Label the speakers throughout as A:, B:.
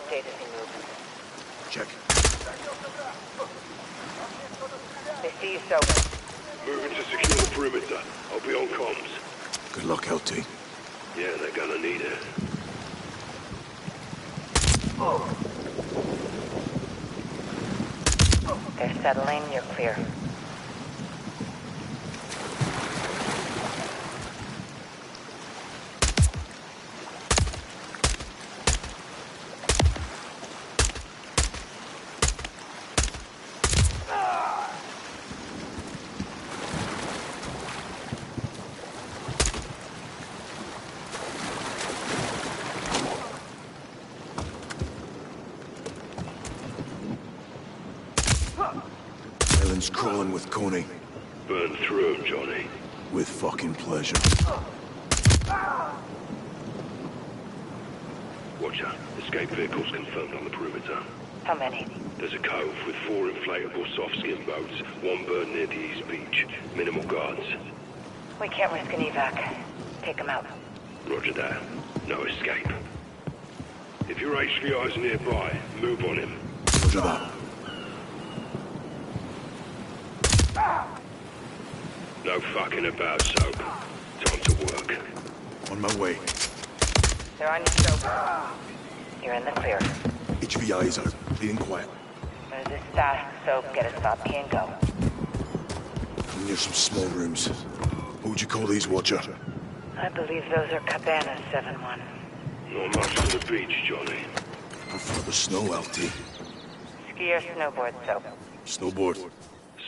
A: update as we move.
B: Check.
A: They see you, so...
C: Moving to secure the perimeter. I'll be on comms.
B: Good luck, LT.
C: Yeah, they're gonna need it.
A: They're settling, you're clear.
B: Island's crawling with Coney.
C: Burn through 'em, Johnny.
B: With fucking pleasure.
C: Watch out. Escape vehicles confirmed on the perimeter.
A: How many?
C: There's a cove with 4 inflatable soft-skin boats. 1 burned near the east beach. Minimal guards.
A: We can't risk an evac. Take them out.
C: Roger that. No escape. If your HVI's nearby, move on him.
B: Roger that.
C: No fucking about, Soap. Time to work.
B: On my way.
A: They're on your scope. You're in the clear.
B: HVI's out. Being quiet.
A: Move this fast, so get a stop key and go.
B: I'm near some small rooms. What would you call these, Watcher?
A: I believe those are cabanas, 7-1.
C: Not much to the beach, Johnny.
B: Prefer the snow, LT.
A: Ski or snowboard, so.
B: Snowboard.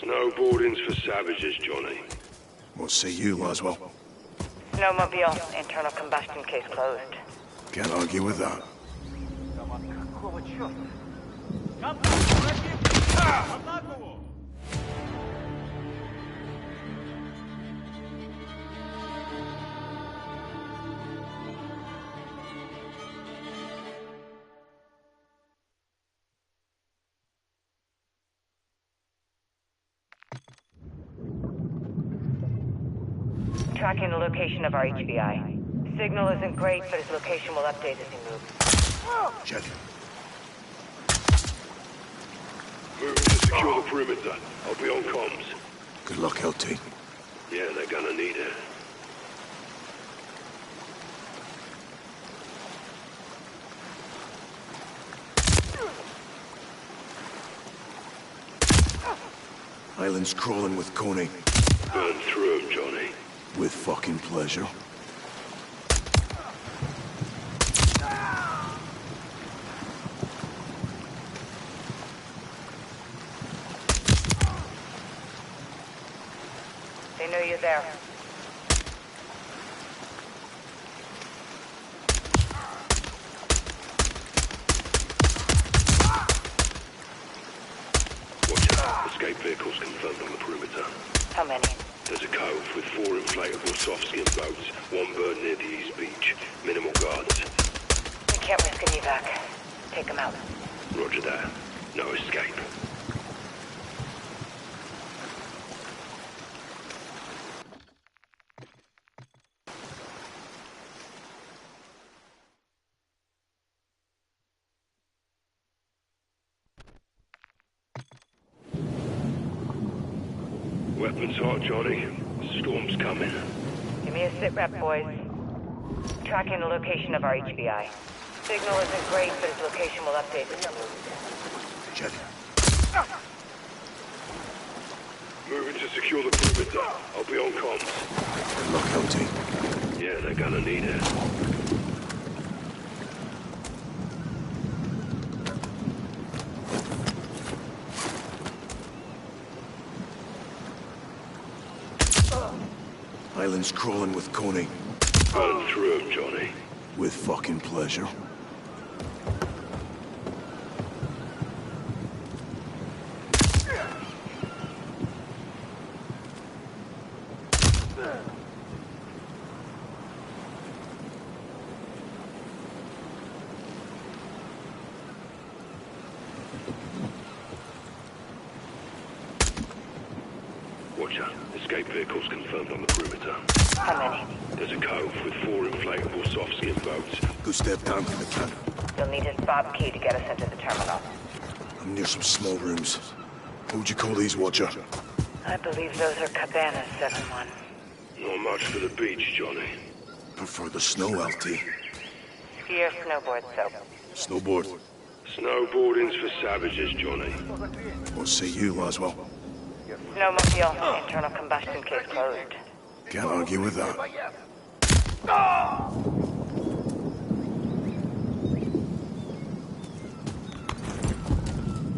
C: Snowboarding's for savages, Johnny.
B: What say you, Laswell?
A: Snowmobile, internal combustion case closed.
B: Can't argue with that.
A: Tracking the location of our HVI. Signal isn't great, but his location will update as he moves.
B: Check.
C: Moving to secure the perimeter. I'll be on comms.
B: Good luck, LT.
C: Yeah, they're gonna need it.
B: Island's crawling with Coney.
C: Burn through 'em, Johnny.
B: With fucking pleasure.
A: They know you're there.
C: Watch out. Escape vehicles confirmed on the perimeter.
A: How many?
C: There's a cove with 4 inflatable soft-skin boats. 1 burned near the east beach. Minimal guards.
A: We can't risk an evac. Take them out.
C: Roger that. No escape. Weapons hot, Johnny. Storm's coming.
A: Give me a sit rep, boys. Tracking the location of our HVI. Signal isn't great, but his location will update as he moves.
B: Check.
C: Moving to secure the perimeter. I'll be on comms.
B: Good luck, LT.
C: Yeah, they're gonna need it.
B: Island's crawling with Coney.
C: Burn through 'em, Johnny.
B: With fucking pleasure.
C: Watch structure. Escape vehicles confirmed on the perimeter.
A: How many?
C: There's a cove with 4 inflatable soft-skin boats.
B: Good step down to the camp.
A: You'll need his fob key to get us into the terminal.
B: I'm near some small rooms. Who'd you call these, Watcher?
A: I believe those are cabanas, 7-1.
C: Not much for the beach, Johnny.
B: Prefer the snow, LT.
A: Ski or snowboard, soap.
B: Snowboard.
C: Snowboarding's for savages, Johnny.
B: What say you, Laswell?
A: Snowmobile, internal combustion case closed.
B: Can't argue with that.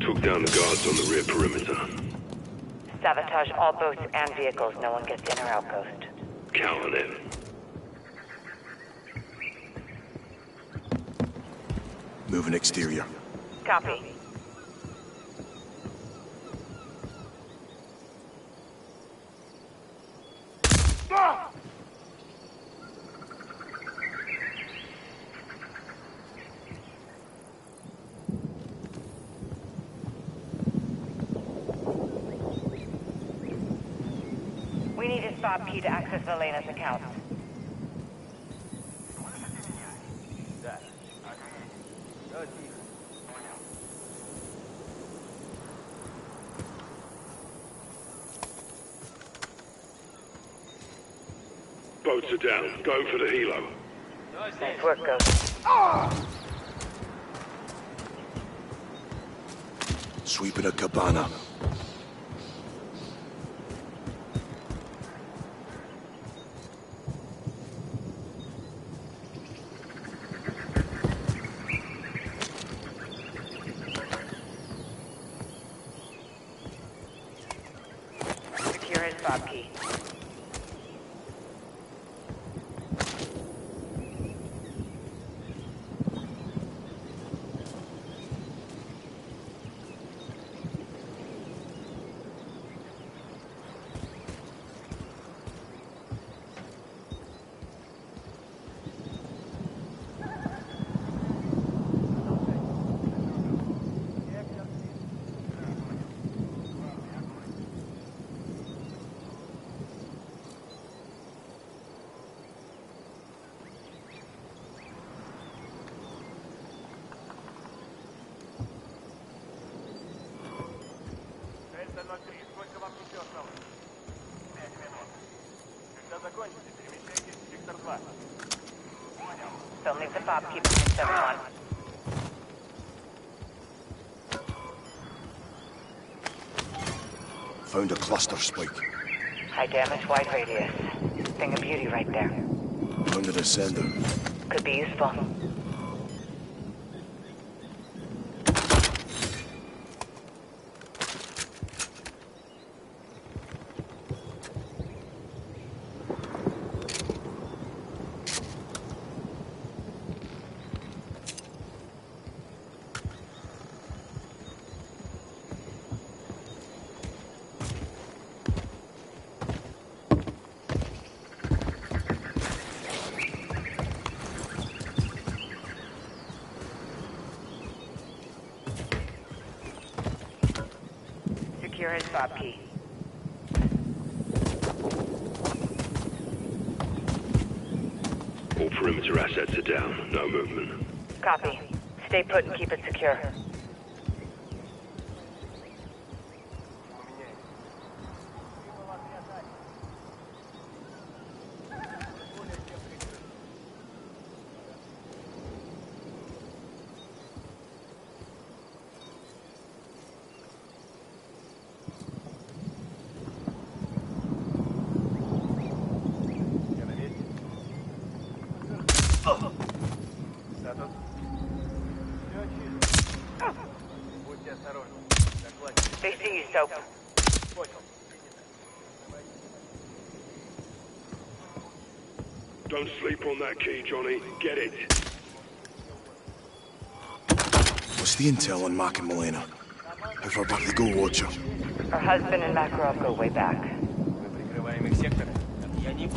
C: Took down the guards on the rear perimeter.
A: Sabotage all boats and vehicles. No one gets in or out, Ghost.
C: Count on it.
B: Moving exterior.
A: Copy. We need his fob key to access Elena's account.
C: Boats are down. Going for the helo.
A: Nice work, Ghost.
B: Sweeping a cabana.
A: Secure his fob key.
D: Сколько вам еще осталось? 5 минут. Когда закончите, перемещайтесь в сектор 2. Понял.
A: Still need the fob key from 7-1.
B: Found a cluster spike.
A: High damage, wide radius. Thing of beauty right there.
B: Found a sender.
A: Could be useful. Secure his fob key.
C: All perimeter assets are down. No movement.
A: Copy. Stay put and keep it secure.
D: Статус. Все чисто. Будьте осторожны. Докладчик.
A: They see you, Soap.
D: Понял.
C: Don't sleep on that key, Johnny. Get it.
B: What's the intel on Mac and Milena? How far back they go, Watcher?
A: Her husband and Makarov go way back.
D: Мы прикрываем их секторы. Я не...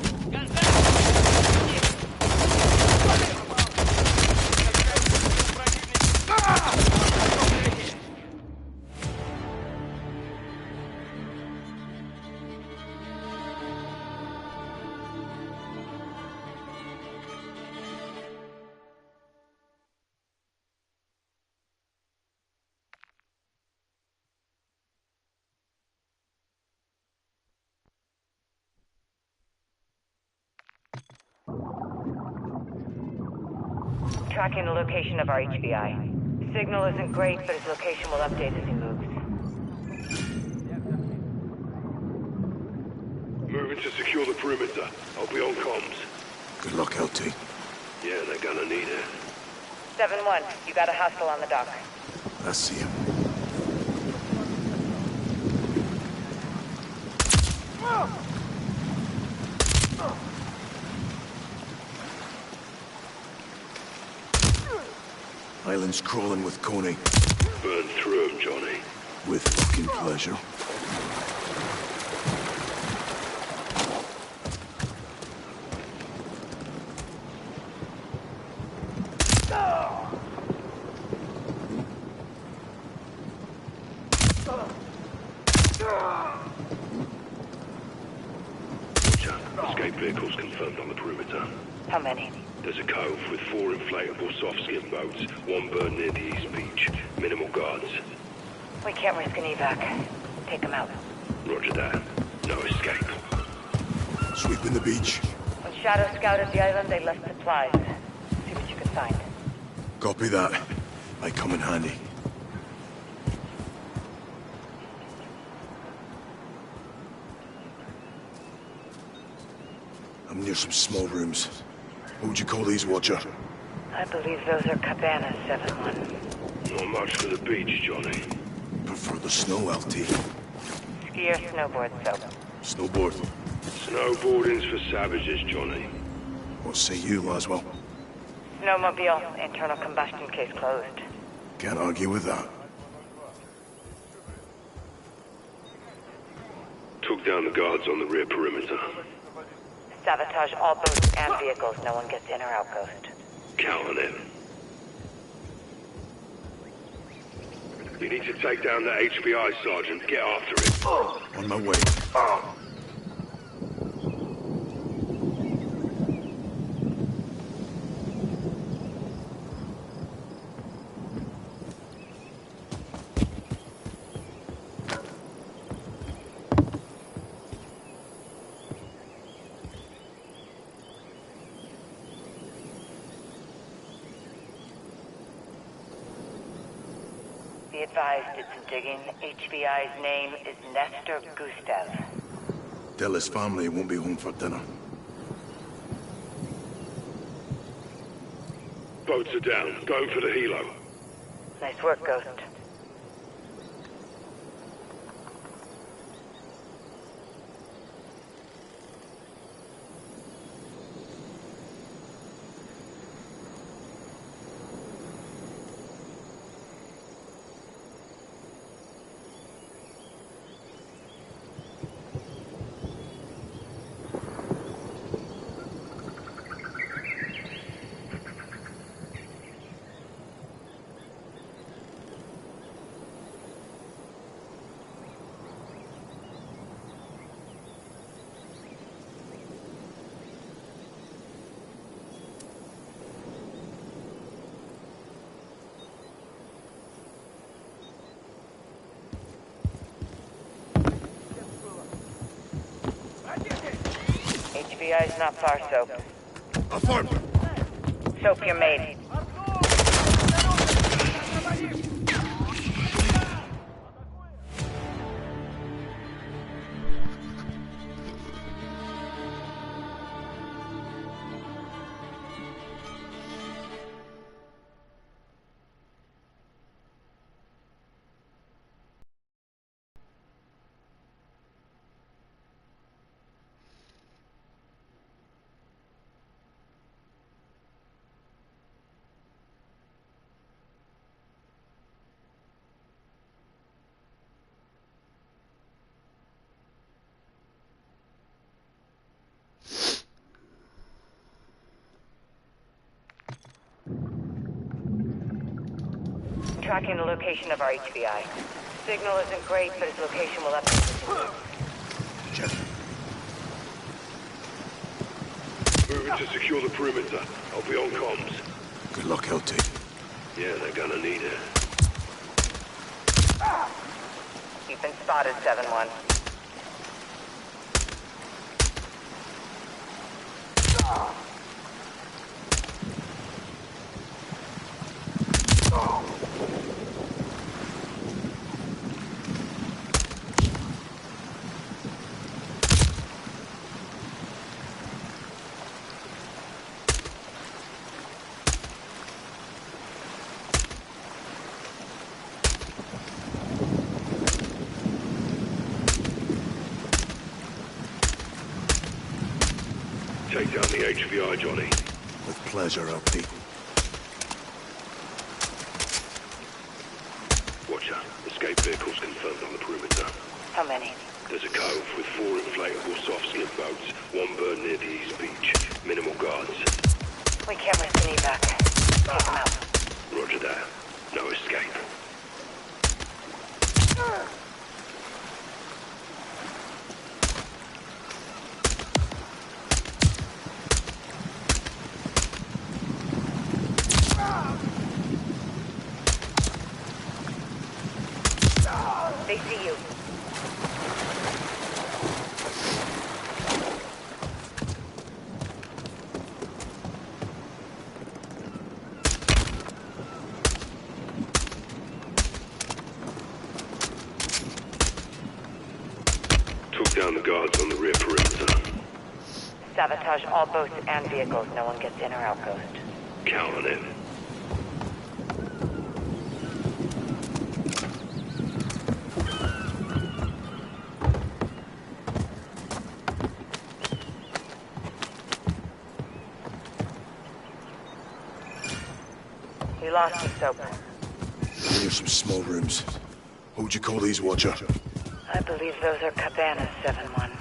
A: tracking the location of our HBI. Signal isn't great, but his location will update as he moves.
C: Moving to secure the perimeter. I'll be on comms.
B: Good luck, LT.
C: Yeah, they're gonna need it.
A: 7-1, you got a hostile on the dock.
B: I see him. Island's crawling with Coney.
C: Burn through him, Johnny.
B: With fucking pleasure.
C: Escape vehicles confirmed on the perimeter.
A: How many?
C: There's a cove with 4 inflatable soft-skin boats, 1 burned near the east beach. Minimal guards.
A: We can't risk an evac. Take him out.
C: Roger that. No escape.
B: Sweeping the beach.
A: When Shadow scouted the island, they left supplies. See what you can find.
B: Copy that. Might come in handy. I'm near some small rooms. What would you call these, Watcher?
A: I believe those are cabanas, 7-1.
C: Not much for the beach, Johnny.
B: Prefer the snow, LT.
A: Ski or snowboard, so.
B: Snowboard.
C: Snowboarding's for savages, Johnny.
B: What say you, Laswell?
A: Snowmobile, internal combustion case closed.
B: Can't argue with that.
C: Took down the guards on the rear perimeter.
A: Sabotage all boats and vehicles. No one gets in or out, Ghost.
C: Count on it. You need to take down that HBI sergeant. Get after it.
B: On my way.
A: Be advised, did some digging. HBI's name is Nestor Gustav.
B: Tell his family he won't be home for dinner.
C: Boats are down. Going for the helo.
A: Nice work, Ghost. HBI's not far, Soap.
B: Affirm!
A: Soap, you're made. Tracking the location of our HBI. Signal isn't great, but his location will update.
B: Check.
C: Moving to secure the perimeter. I'll be on comms.
B: Good luck, LT.
C: Yeah, they're gonna need it.
A: You've been spotted, 7-1.
C: take down the HVI, Johnny.
B: With pleasure, LP.
C: Watcher, escape vehicles confirmed on the perimeter.
A: How many?
C: There's a cove with 4 inflatable soft skip boats, 1 bird near the east beach. Minimal guards.
A: We can't risk an evac. Take them out.
C: Roger that. No escape.
A: They see you.
C: Took down the guards on the rear perimeter.
A: Sabotage all boats and vehicles. No one gets in or out, Ghost.
C: Count on it.
A: We lost the soap.
B: Here's some small rooms. What would you call these, Watcher?
A: I believe those are cabanas, 7-1.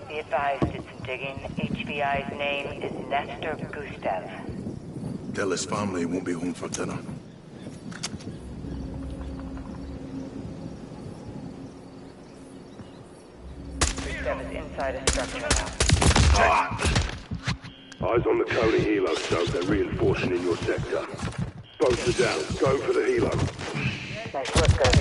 A: Be advised, did some digging. HVI's name is Nestor Gustav.
B: Tell his family he won't be home for dinner.
A: Gustav is inside a structure now.
C: Eyes on the Cody helo, so they're reinforcing in your sector. Boats are down. Go for the helo.
A: Nice work, Ghost.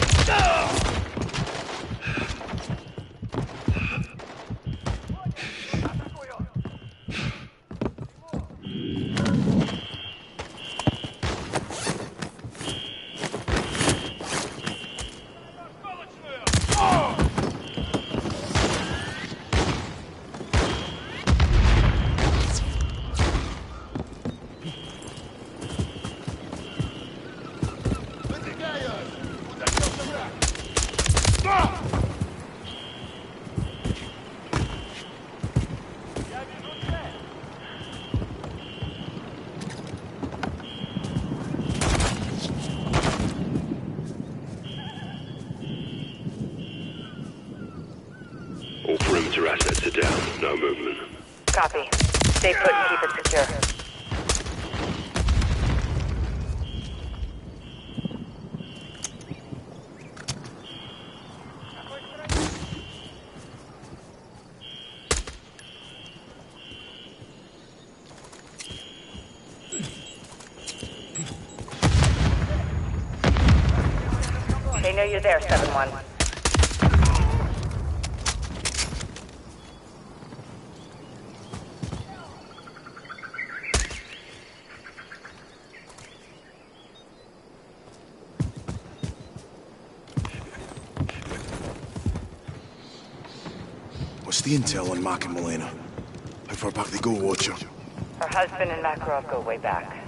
C: All perimeter assets are down. No movement.
A: Copy. Stay put and keep it secure. They know you're there, 7-1.
B: What's the intel on Mac and Milena? How far back they go, Watcher?
A: Her husband and Makarov go way back.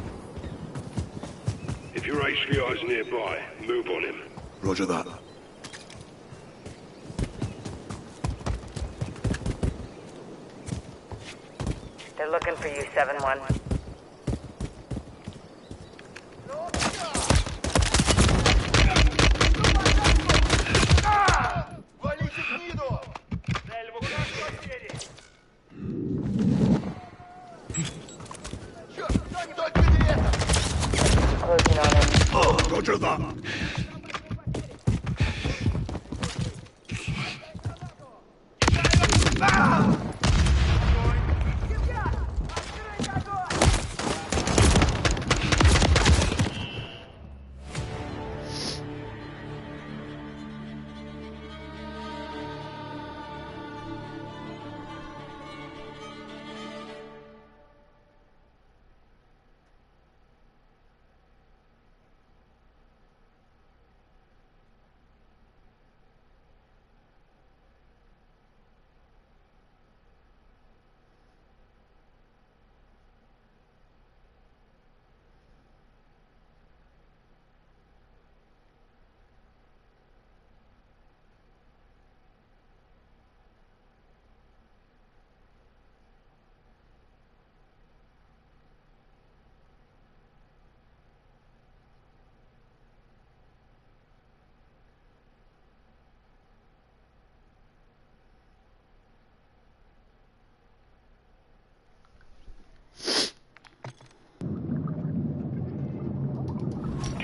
C: If your HVI's nearby, move on him.
B: Roger that.
A: They're looking for you, 7-1. Closing on him.
B: Roger that.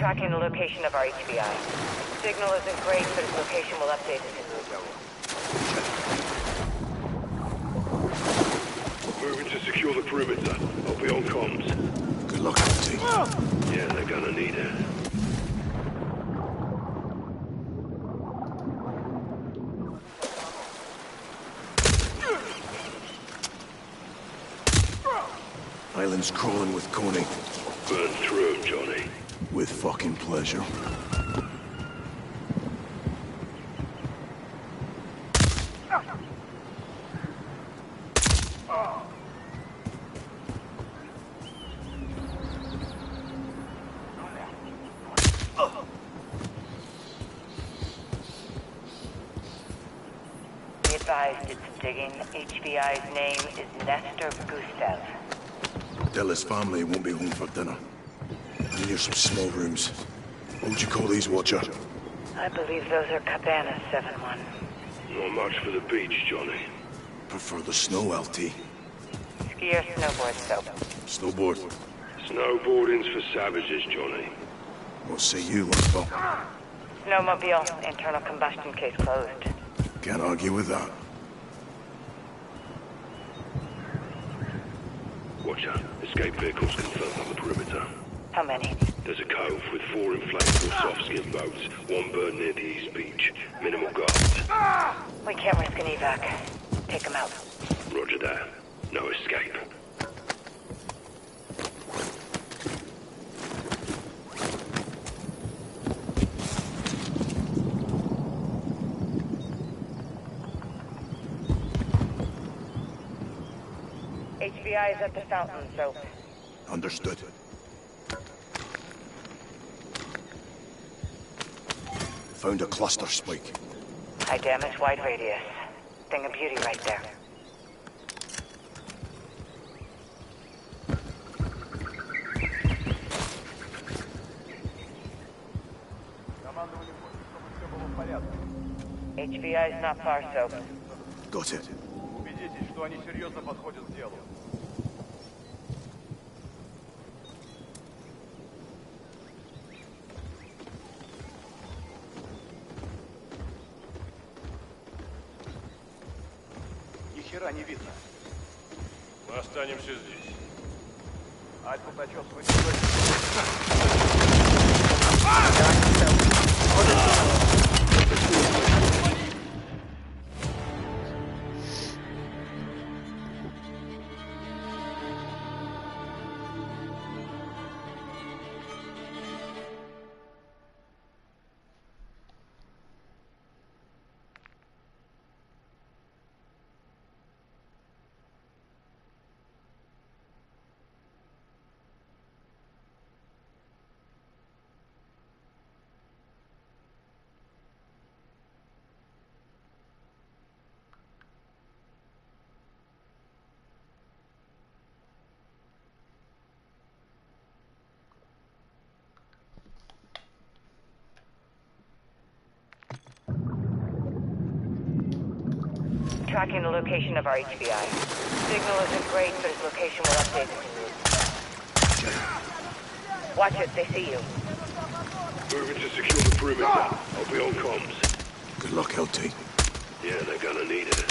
A: Tracking the location of our HBI. Signal isn't great, but its location will update as it moves.
C: Moving to secure the perimeter. I'll be on comms.
B: Good luck, LT.
C: Yeah, they're gonna need it.
B: Island's crawling with Coney.
C: Burn through 'em, Johnny.
B: With fucking pleasure.
A: Be advised it's digging. HBI's name is Nestor Gustav.
B: Della's family won't be home for dinner. I'm near some small rooms. What would you call these, Watcher?
A: I believe those are Cabanas 7-1.
C: Not much for the beach, Johnny.
B: Prefer the snow, LT.
A: Ski or snowboard soap.
B: Snowboard.
C: Snowboarding's for savages, Johnny.
B: What say you, Lundvall?
A: Snowmobile. Internal combustion case closed.
B: Can't argue with that.
C: Watcher, escape vehicles confirmed on the perimeter.
A: How many?
C: There's a cove with 4 inflatable soft-skin boats. 1 bird near the east beach. Minimal guards.
A: We can't risk an evac. Take them out.
C: Roger that. No escape.
A: HBI is at the fountain, so...
B: Understood. Found a cluster spike.
A: High damage, wide radius. Thing of beauty right there.
D: Командование хочет, чтобы все было в порядке.
A: HBI is not far, so...
B: Got it.
D: Убедитесь, что они серьезно подходят к делу. Ни хера не видно.
E: Мы останемся здесь.
D: Альфа прочесывает.
A: Tracking the location of our HBI. Signal isn't great, but its location will update as it moves. Watch it, they see you.
C: Moving to secure the perimeter. I'll be on comms.
B: Good luck, LT.
C: Yeah, they're gonna need it.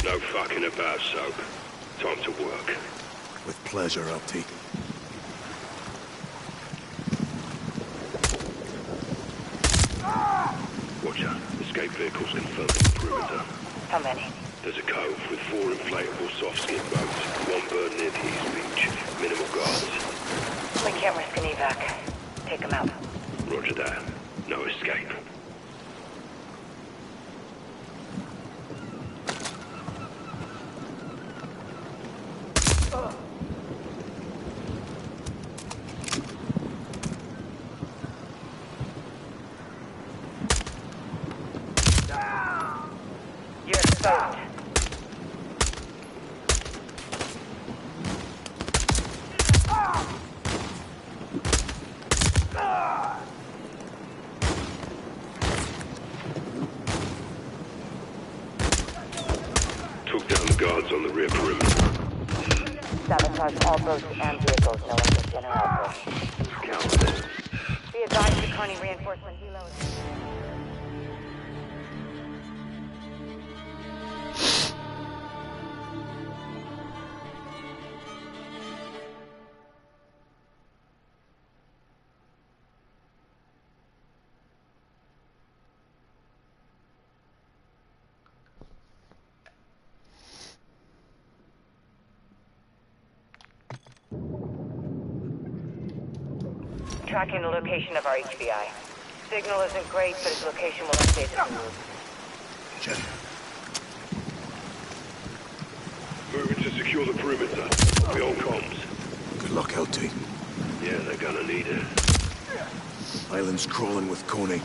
C: No fucking about, Soap. Time to work.
B: With pleasure, LT.
C: Watcher, escape vehicles confirmed on the perimeter.
A: How many?
C: There's a cove with 4 inflatable soft-skin boats. 1 bird near the east beach. Minimal guards.
A: We can't risk an evac. Take them out.
C: Roger that. No escape.
A: Ghost.
C: Took down the guards on the rear perimeter.
A: Sabotage all boats and vehicles. No one gets in or out.
C: Count.
A: Be advised, declining reinforcement helo. Tracking the location of our HBI. Signal isn't great, but its location will update as we move.
B: Jen,
C: Moving to secure the perimeter. I'll be on comms.
B: good luck, LT.
C: Yeah, they're gonna need it.
B: Island's crawling with Coney.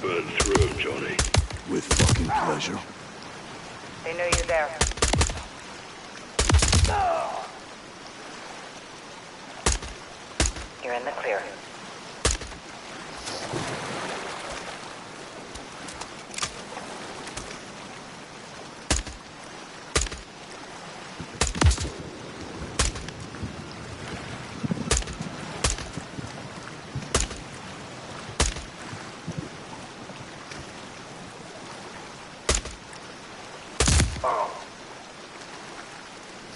C: Burn through them, Johnny.
B: With fucking pleasure.
A: They know you're there. You're in the clear.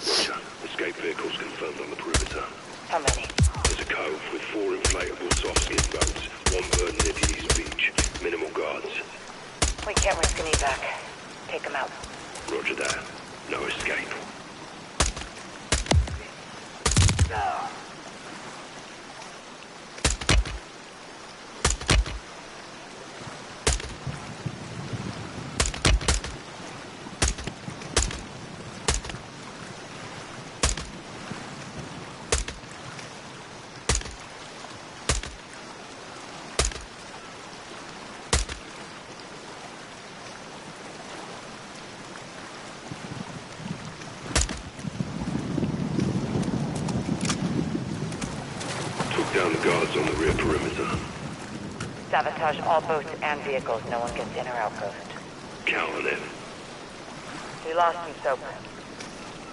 C: Roger. Escape vehicles confirmed on the perimeter.
A: How many?
C: There's a cove with 4 inflatable soft-skin boats. 1 bird near the east beach. Minimal guards.
A: We can't risk an evac. Take them out.
C: Roger that. No escape. Down the guards on the rear perimeter.
A: Sabotage all boats and vehicles. No one gets in or out, Ghost.
C: Count on it.
A: We lost him, Soap.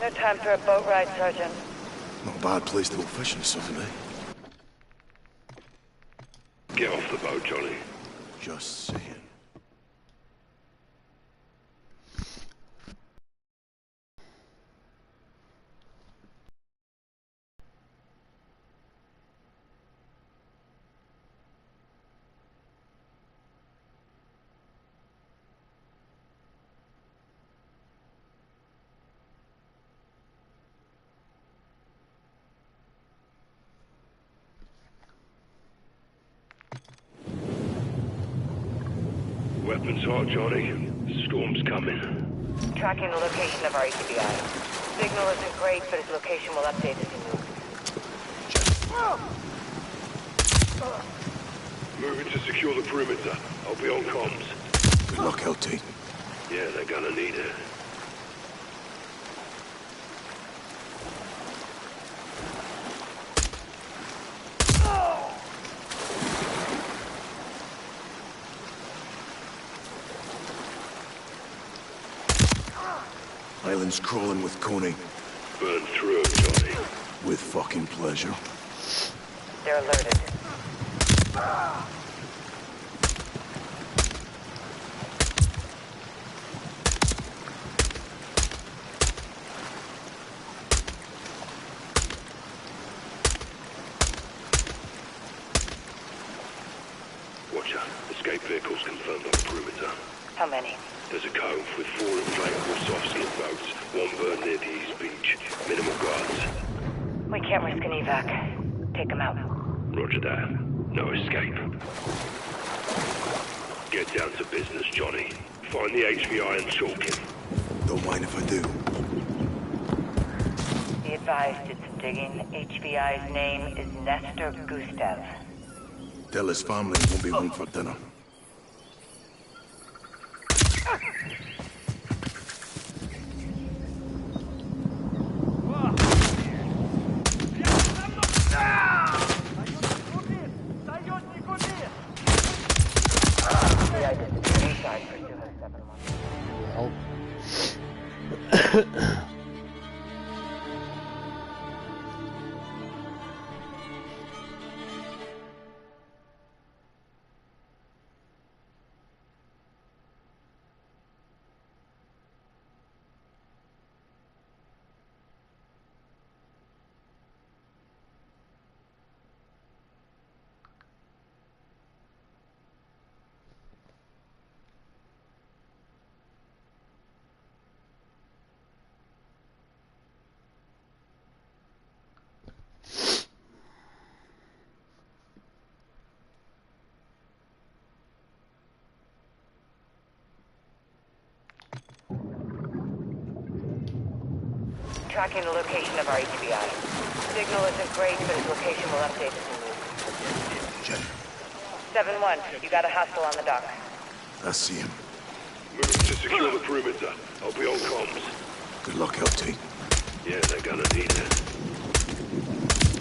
A: No time for a boat ride, Sergeant.
B: Not a bad place to go fishing Sunday.
C: Get off the boat, Johnny.
B: Just saying.
C: Weapons hot, Johnny. Storm's coming.
A: Tracking the location of our HBI. Signal isn't great, but its location will update as we move.
C: Moving to secure the perimeter. I'll be on comms.
B: Good luck, LT.
C: Yeah, they're gonna need it.
B: Island's crawling with Coney.
C: Burn through them, Johnny.
B: With fucking pleasure.
A: They're alerted.
C: Watcher. Escape vehicles confirmed on the perimeter.
A: How many?
C: There's a cove with 4 inflatable soft-skin boats. 1 bird near the east beach. Minimal guards.
A: We can't risk an evac. Take them out.
C: Roger that. No escape. Get down to business, Johnny. Find the HVI and chalk him.
B: Don't mind if I do.
A: Be advised, it's digging. HBI's name is Nestor Gustav.
B: Tell his family won't be home for dinner.
A: HBI disappeared inside for Suha 7-1.
F: Well.
A: Tracking the location of our HBI. Signal isn't great, but its location will update as we move.
B: Jen,
A: 7-1, you got a hostile on the dock.
B: I see him.
C: Move to secure the perimeter. I'll be on comms.
B: Good luck, LT.
C: Yeah, they're gonna need it.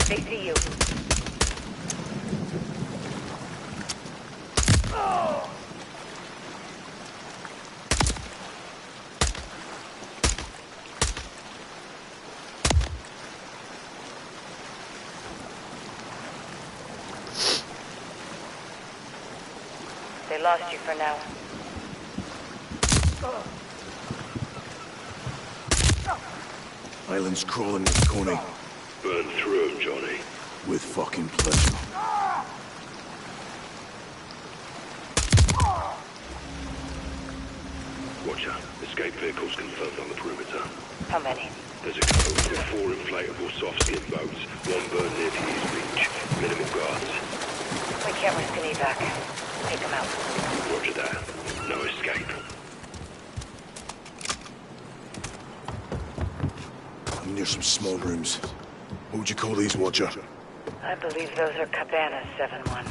A: They see you. They lost you for now.
B: Island's crawling with Coney.
C: Burn through 'em, Johnny.
B: With fucking pleasure.
C: Watch out. Escape vehicles confirmed on the perimeter.
A: How many?
C: There's a code with 4 inflatable soft-skin boats. 1 burned near the east beach. Minimal guards.
A: We can't risk an evac. Take them out.
C: Roger that. No escape.
B: I'm near some small rooms. What would you call these, Watcher?
A: I believe those are cabanas, 7-1.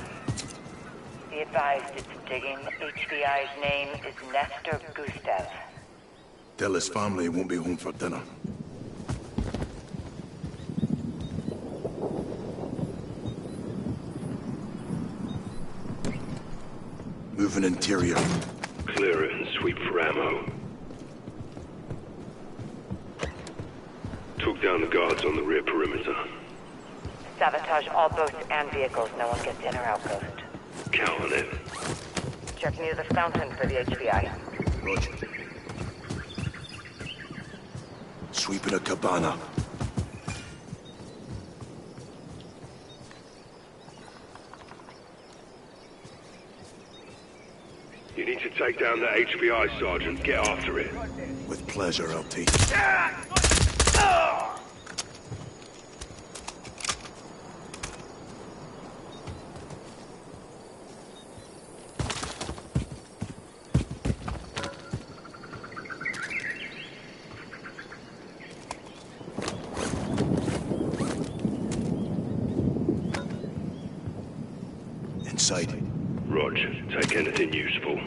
A: Be advised, it's digging. HBI's name is Nestor Gustav.
B: Tell his family he won't be home for dinner. Moving interior.
C: Clear it and sweep for ammo. Took down the guards on the rear perimeter.
A: Sabotage all boats and vehicles. No one gets in or out coast.
C: Count on it.
A: Check near the fountain for the HBI.
B: Roger. Sweeping a cabana.
C: You need to take down that HBI, Sergeant. Get after it.
B: With pleasure, LT. Inside.
C: Roger. Take anything useful.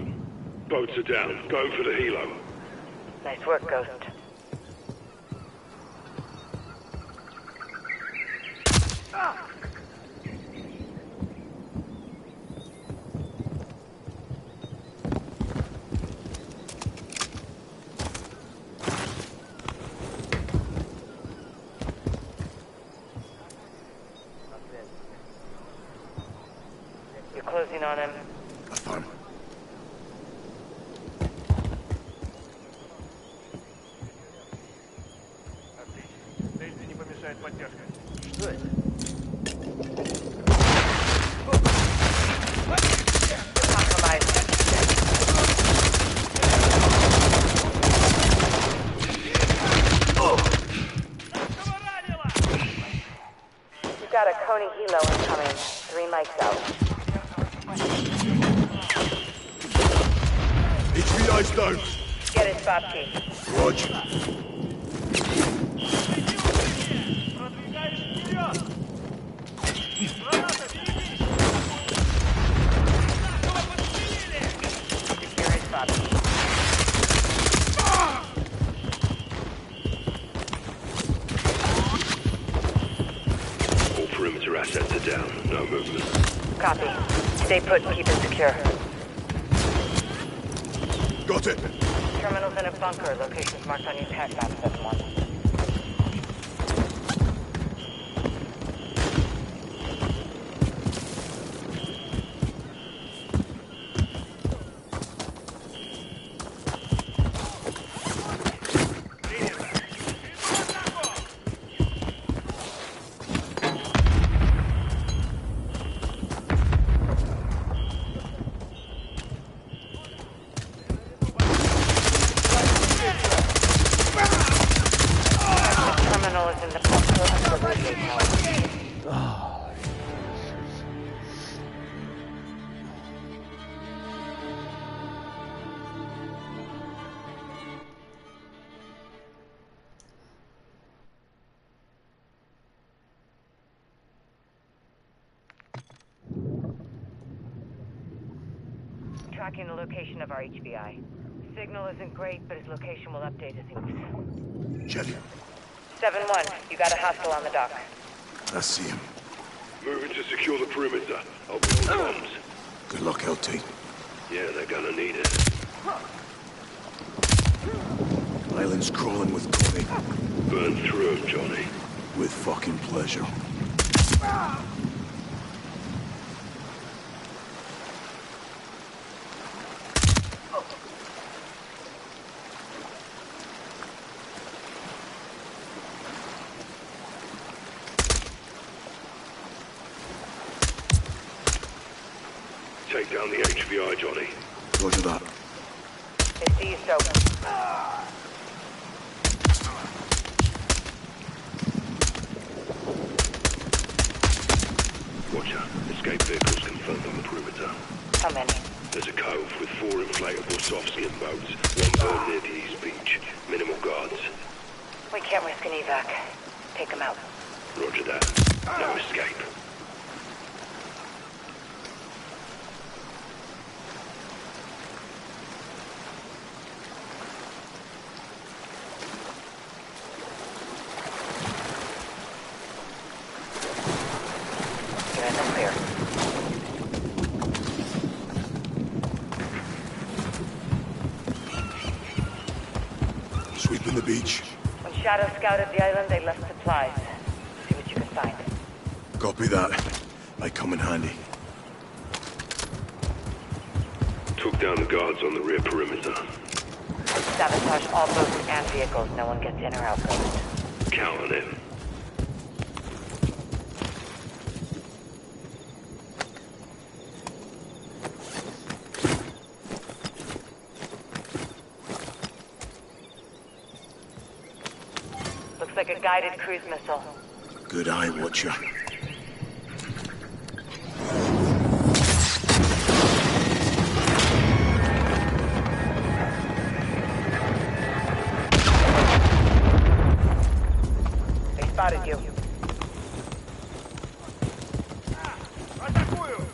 C: Boats are down. Going for the helo.
A: Nice work, Ghost. You're closing on him.
B: Affirm.
D: Отлично. Дейзи не помешает поддержка.
F: Что это?
A: Compromised. You've got a Coney helo incoming. 3 mics out.
B: HBI's down.
A: Get it, Bobkey.
B: Roger.
D: Продвигаюсь вперед! Граната, впереди! Кого подстрелили?
A: Secure his Bobkey.
C: All perimeter assets are down. No movement.
A: Copy. Stay put and keep it secure.
B: Got it.
A: Terminal's in a bunker. Location's marked on your tag map, 7-1. Terminal is in the bunker under the tower. Tracking the location of our HBI. Signal isn't great, but his location will update as he moves.
B: Check.
A: 7-1, you got a hostile on the dock.
B: I see him.
C: Moving to secure the perimeter. I'll be on comms.
B: Good luck, LT.
C: Yeah, they're gonna need it.
B: Island's crawling with Connie.
C: Burn through 'em, Johnny.
B: With fucking pleasure.
C: Take down the HVI, Johnny.
B: Roger that.
A: They see you, Soap.
C: Watcher, escape vehicles confirmed on the perimeter.
A: How many?
C: There's a cove with 4 inflatable soft-skin boats. One bird near the east beach. Minimal guards.
A: We can't risk an evac. Take them out.
C: Roger that. No escape.
A: You're in the clear.
B: Sweeping the beach.
A: When Shadow scouted the island, they left supplies. See what you can find.
B: Copy that. Might come in handy.
C: Took down the guards on the rear perimeter.
A: Sabotage all boats and vehicles. No one gets in or out coast.
C: Count on it.
A: Looks like a guided cruise missile.
B: Good eye, Watcher.
A: They spotted you.
D: Атакую!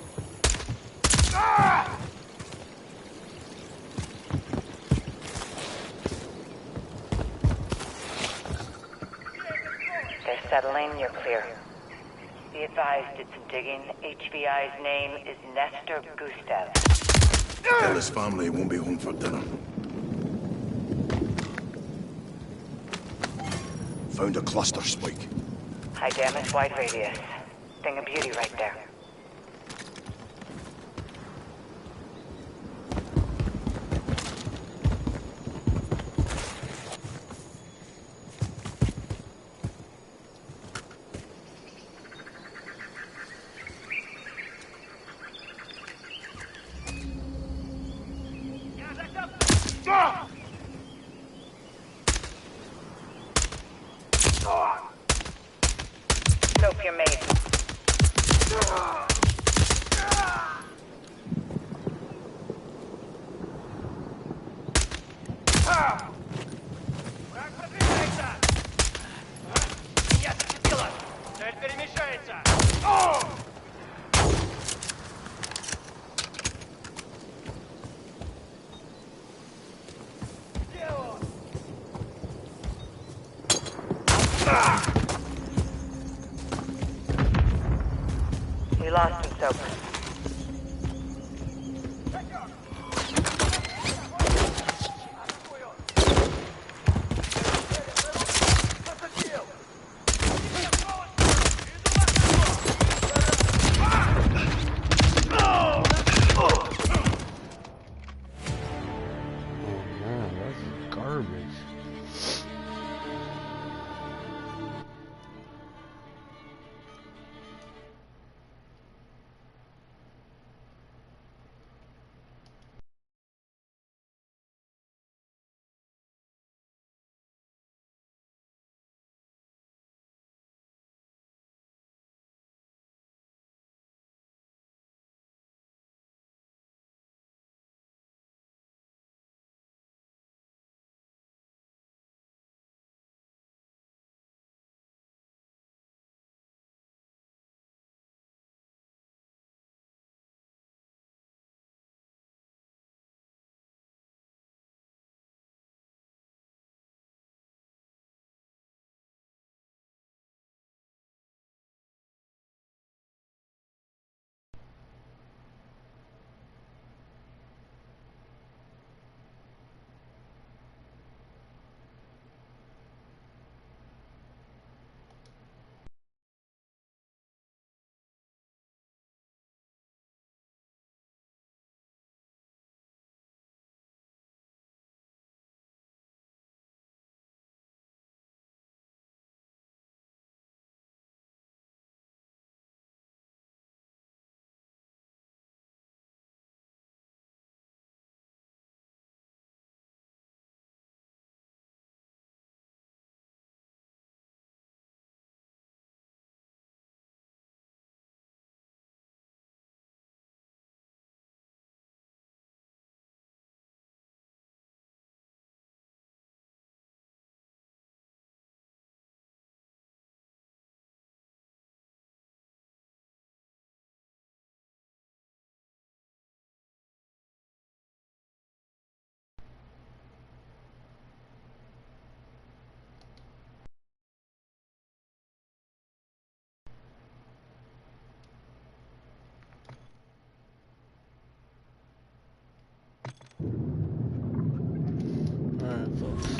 A: They're settling. You're clear. Be advised, did some digging. HBI's name is Nestor Gustav.
B: Tell his family he won't be home for dinner. Found a cluster spike.
A: High damage, wide radius. Thing of beauty right there. Soap, you're made.
D: Враг продвигается! Я зацепила! Цель перемещается! Где он?
A: We lost him, Soap.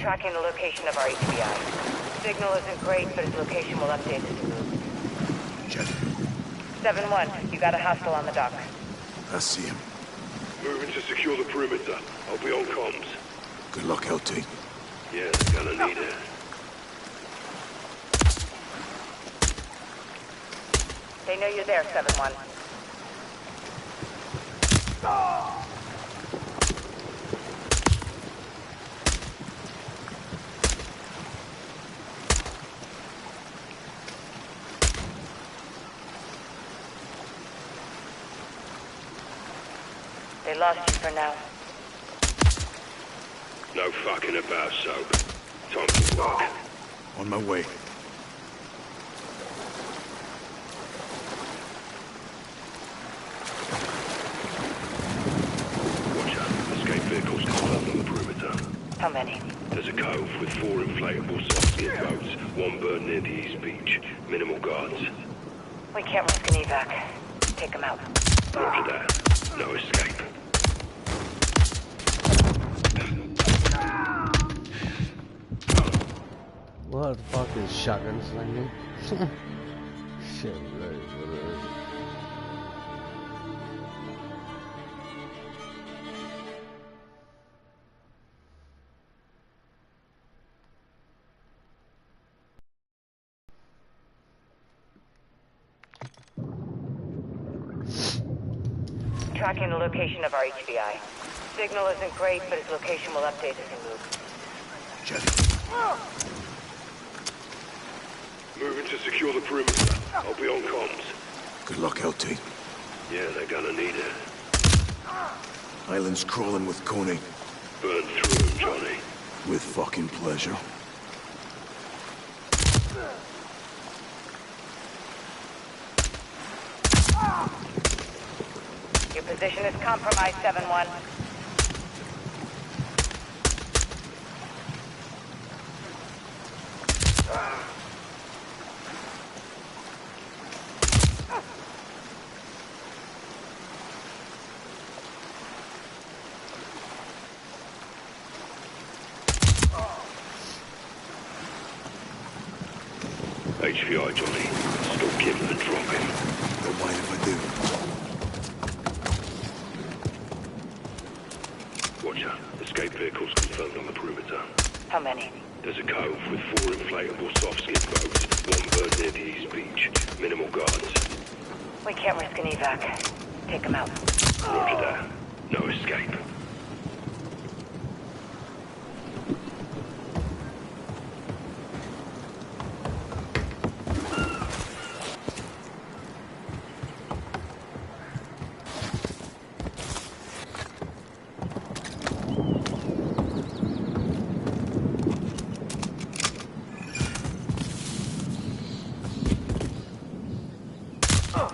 A: Tracking the location of our HBI. Signal isn't great, but its location will update as we move.
B: Check.
A: 7-1, you got a hostile on the dock.
B: I see him.
C: Moving to secure the perimeter. I'll be on comms.
B: Good luck, LT.
C: Yeah, they're gonna need it.
A: They know you're there, 7-1. They lost you for now.
C: No fucking about, Soap. Time to work.
B: On my way.
C: Watch out. Escape vehicles confirmed on the perimeter.
A: How many?
C: There's a cove with 4 inflatable soft skid boats. 1 burned near the east beach. Minimal guards.
A: We can't risk an evac. Take them out.
C: Roger that. No escape.
F: What the fuck is shotgun slinging? Shit, right, whatever.
A: Tracking the location of our HBI. Signal isn't great, but its location will update as we move.
B: Check.
C: Moving to secure the perimeter. I'll be on comms.
B: Good luck, LT.
C: Yeah, they're gonna need it.
B: Island's crawling with Coney.
C: Burn through him, Johnny.
B: With fucking pleasure.
A: Your position is compromised, 7-1.
C: HVI, Johnny. Stalk him and drop him.
B: Don't mind if I do.
C: Watch out. Escape vehicles confirmed on the perimeter.
A: How many?
C: There's a cove with 4 inflatable soft skid boats. 1 burned near the east beach. Minimal guards.
A: We can't risk an evac. Take them out.
C: Roger that. No escape.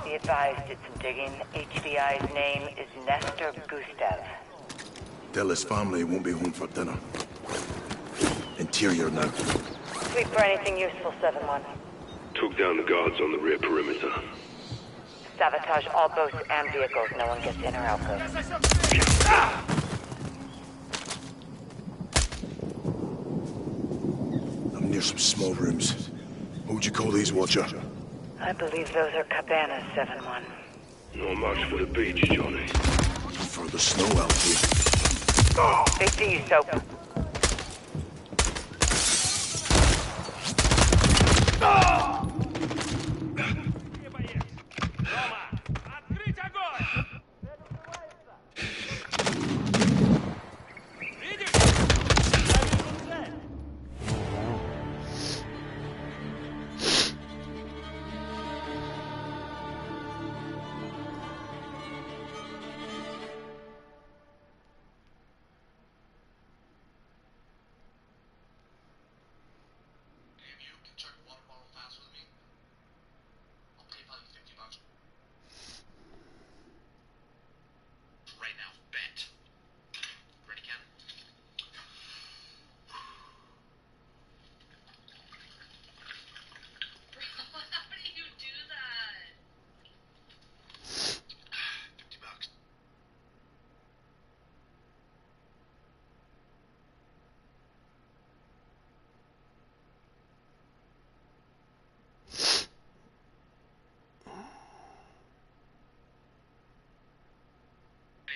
A: Be advised, did some digging. HBI's name is Nestor Gustav.
B: Della's family won't be home for dinner. Interior now.
A: Sweep for anything useful, 7-1.
C: Took down the guards on the rear perimeter.
A: Sabotage all boats and vehicles. No one gets in or out though.
B: I'm near some small rooms. What would you call these, Watcher?
A: I believe those are cabanas, 7-1.
C: Not much for the beach, Johnny.
B: For the snow out here.
A: They see you, Soap.
D: Открыть огонь! Видишь? Я вижу цель.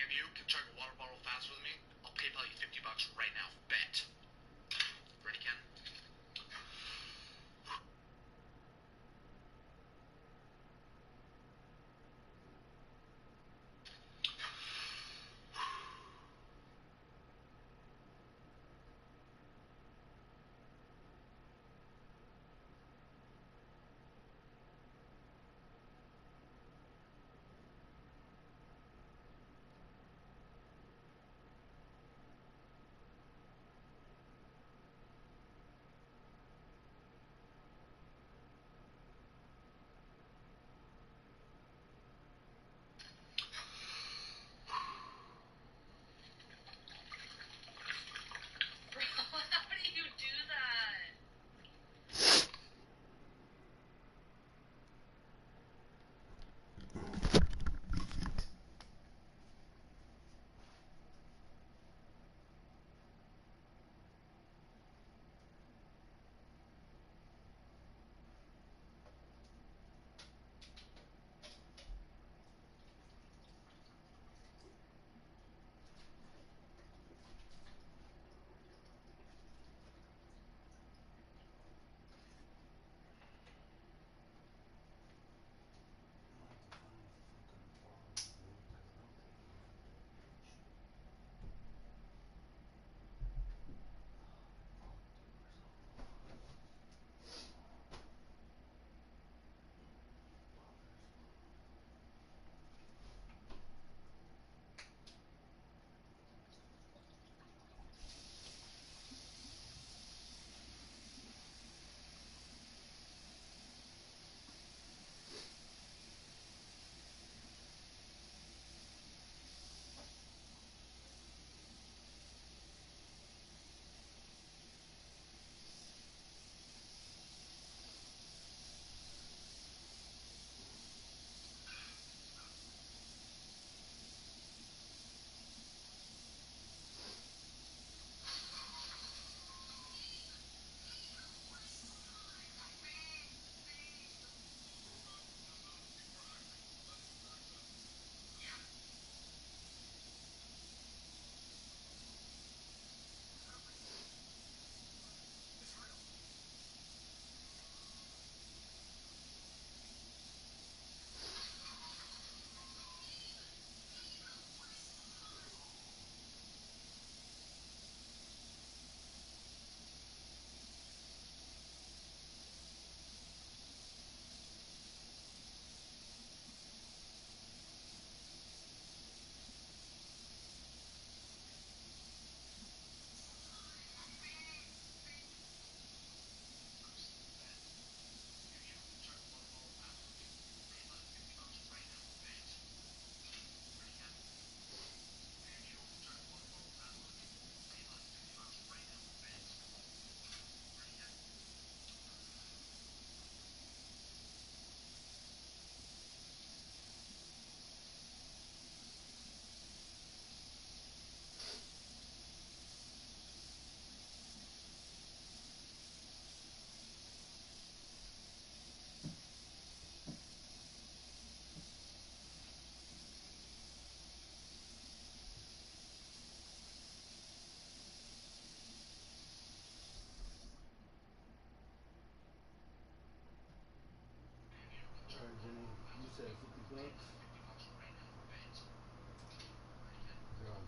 G: Mw can chug a water bottle faster than me, I'll PayPal you $50 right now. Bet. Ready, Ken?
F: You said 50 bucks? Done.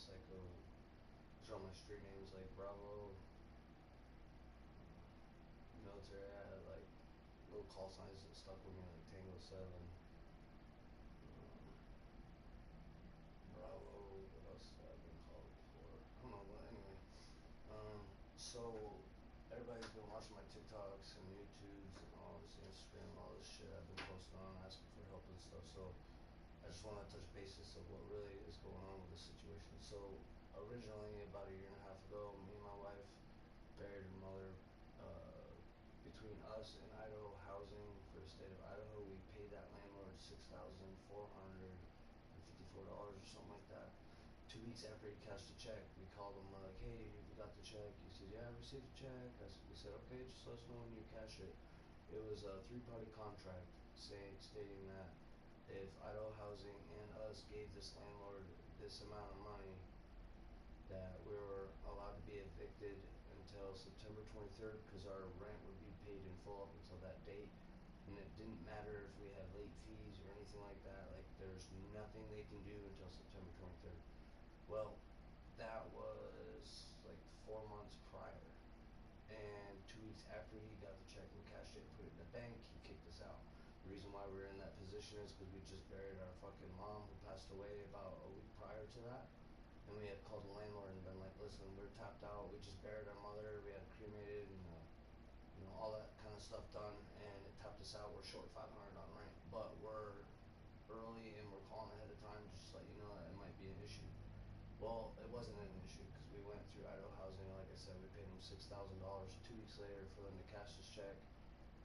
F: psycho. These are all my street names, like Bravo, military. I had like little call signs that stuck with me, like Tango 7. Bravo, what else have I been called before? I don't know, but anyway. So everybody's been watching my TikToks and YouTubes and all this Instagram, all this shit I've been posting on, asking for help and stuff. So I just want to touch basis of what really is going on with this situation. So originally, about a year and a half ago, me and my wife buried her mother. Between us and Idaho Housing for the state of Idaho, we paid that landlord $6,454 or something like that. 2 weeks after he cashed the check, we called him. We're like, "Hey, have you got the check?" He said, "Yeah, I received the check." We said, "Okay, just let us know when you cash it." It was a 3-party contract stating that if Idaho Housing and us gave this landlord this amount of money, that we were allowed to be evicted until September 23rd, because our rent would be paid in full up until that date. And it didn't matter if we had late fees or anything like that. Like, there's nothing they can do until September 23rd. Well, that was like 4 months prior. And 2 weeks after he got the check and cashed it and put it in the bank, he kicked us out. The reason why we're in that position is because we just buried our fucking mom, who passed away about a week prior to that. And we had called the landlord and been like, "Listen, we're tapped out. We just buried our mother. We had cremated and all that kind of stuff done, and it tapped us out. We're short 500 on rent, but we're early and we're calling ahead of time just to let you know that it might be an issue." Well, it wasn't an issue, because we went through Idaho Housing. Like I said, we paid them $6,000. 2 weeks later, for them to cash this check,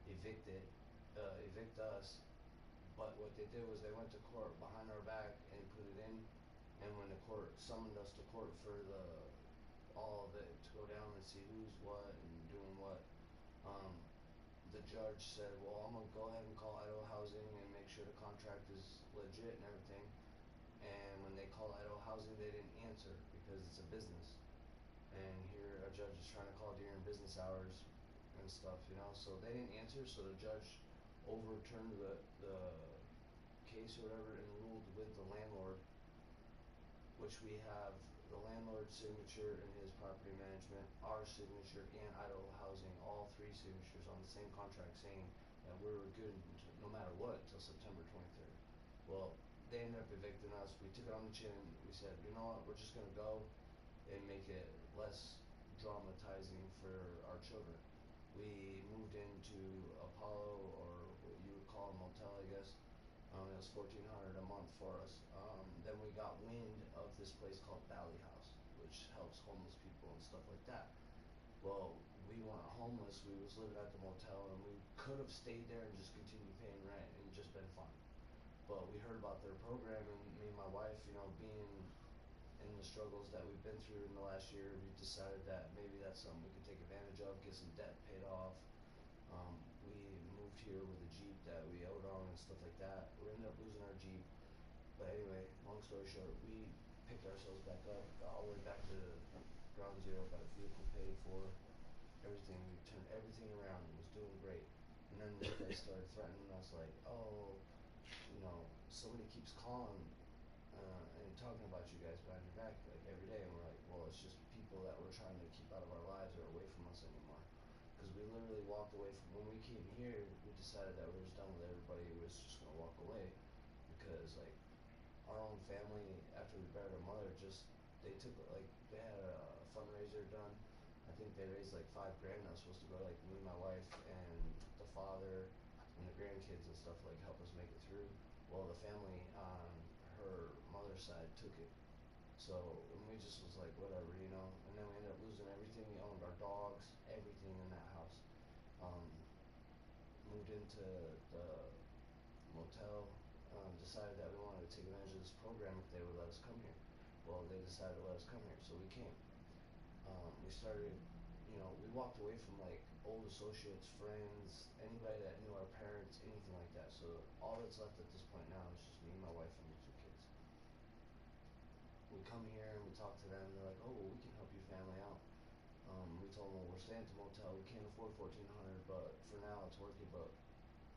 F: evict us. But what they did was they went to court behind our back and put it in. And when the court summoned us to court for all of it to go down and see who's what and doing what, the judge said, "Well, I'm gonna go ahead and call Idaho Housing and make sure the contract is legit and everything." And when they called Idaho Housing, they didn't answer because it's a business. And here a judge is trying to call during business hours and stuff, So they didn't answer, so the judge overturned the case or whatever and ruled with the landlord, which we have the landlord's signature and his property management, our signature, and Idaho Housing, all 3 signatures on the same contract, saying that we were good no matter what until September 23rd. Well, they ended up evicting us. We took it on the chin. We said, "You know what, we're just going to go and make it less dramatizing for our children." We moved into Apollo, or what you would call a motel, I guess. It was $1,400 a month for us. Then we got wind of this place called Valley House, which helps homeless people and stuff like that. Well, we weren't homeless. We was living at the motel, and we could have stayed there and just continued paying rent and just been fine. But we heard about their program, and me and my wife, being in the struggles that we've been through in the last year, we decided that maybe that's something we could take advantage of, get some debt paid off. We moved here with a Jeep that we owed on and stuff like that. We ended up losing our Jeep. But anyway, long story short, we picked ourselves back up, got all the way back to ground zero, got a vehicle paid for, everything. We turned everything around and was doing great. And then the guy started threatening us like, "Oh, somebody keeps calling and talking about you guys behind your back like every day." And we're like, "Well, it's just people that we're trying to keep out of our lives or away from us anymore." Because we literally walked away from, when we came here, we decided that we were just done with everybody. We was just going to walk away, because like our own family, after we buried our mother, they took, like, they had a fundraiser done. I think they raised like $5,000. I was supposed to go, like, me, my wife, and the father and the grandkids and stuff, like, help us make it through. Well, the family on her mother's side took it. So, and we just was like, whatever, and then we ended up losing everything. We owned our dogs, everything in that house. Moved into the motel, decided that we wanted to take advantage of this program if they would let us come here. Well, they decided to let us come here, so we came. We started, we walked away from like old associates, friends, anybody that knew our parents, anything like that. So all that's left at this point now is just me, my wife, and the 2 kids. We come here and we talk to them. They're like, "Oh, well, we can help your family out." We told them, "Well, we're staying at the motel. We can't afford $1,400, but for now it's working. But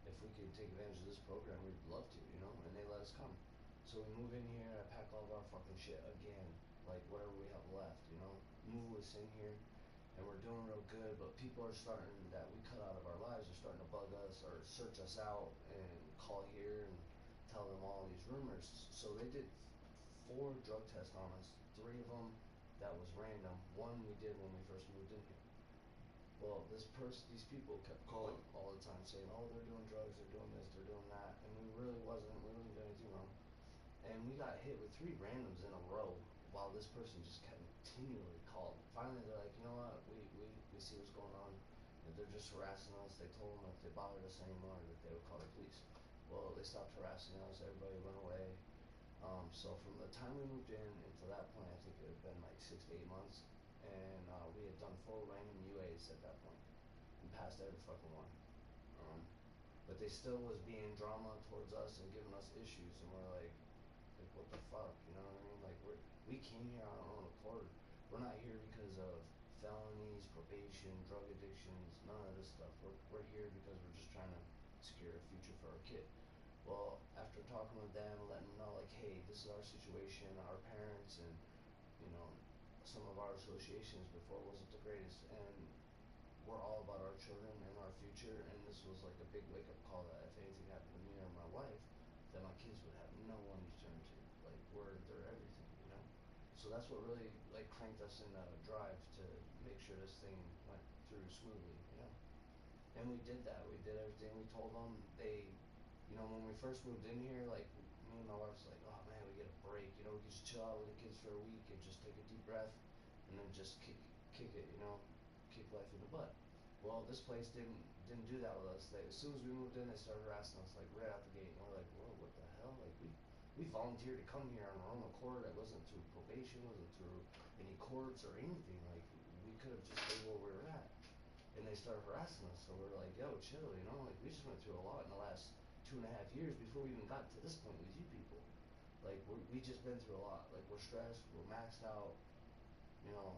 F: if we could take advantage of this program, we'd love to, And they let us come. So we move in here. I pack all of our fucking shit again. like whatever we have left, you know. Move us in here, and we're doing real good, but people are starting that we cut out of our lives are starting to bug us or search us out and call here and tell them all these rumors. So they did 4 drug tests on us. 3 of them that was random. 1 we did when we first moved in here. Well, these people kept calling all the time saying, oh, they're doing drugs, they're doing this, they're doing that, and we really wasn't doing anything wrong. And we got hit with 3 randoms in a row while this person just continually called. Finally, they're like, you know what, we see what's going on, and they're just harassing us. They told them if they bothered us anymore that they would call the police. Well, they stopped harassing us, everybody went away. So from the time we moved in until that point, I think it had been like 6 to 8 months, and we had done 4 random UAs at that point. We passed every fucking one. But they still was being drama towards us and giving us issues, and we're like what the fuck, you know what I mean? Like we came here on our own accord. We're not here because of felonies, probation, drug addictions, none of this stuff. We're here because we're just trying to secure a future for our kid. Well, after talking with them, letting them know like, hey, this is our situation, our parents, and you know, some of our associations before wasn't the greatest, and we're all about our children and our future, and this was like a big wake-up call that if anything happened to me or my wife, then my kids would have no one to turn to. Like, they're everything, you know? So that's what really, like, cranked us in the drive to make sure this thing went through smoothly, you know? And we did that. We did everything we told them. You know, when we first moved in here, like, me and my wife's like, oh, man, we get a break. You know, we can just chill out with the kids for a week and just take a deep breath and then just kick it, you know? Kick life in the butt. Well, this place didn't do that with us. As soon as we moved in, they started harassing us like right out the gate, and we're like, whoa, what the hell? Like we volunteered to come here on our own accord. It wasn't through probation, wasn't through any courts or anything. Like we could have just stayed where we were at, and they started harassing us. So we're like, yo, chill, you know? Like we just went through a lot in the last 2.5 years before we even got to this point with you people. Like we just been through a lot. Like we're stressed, we're maxed out, you know.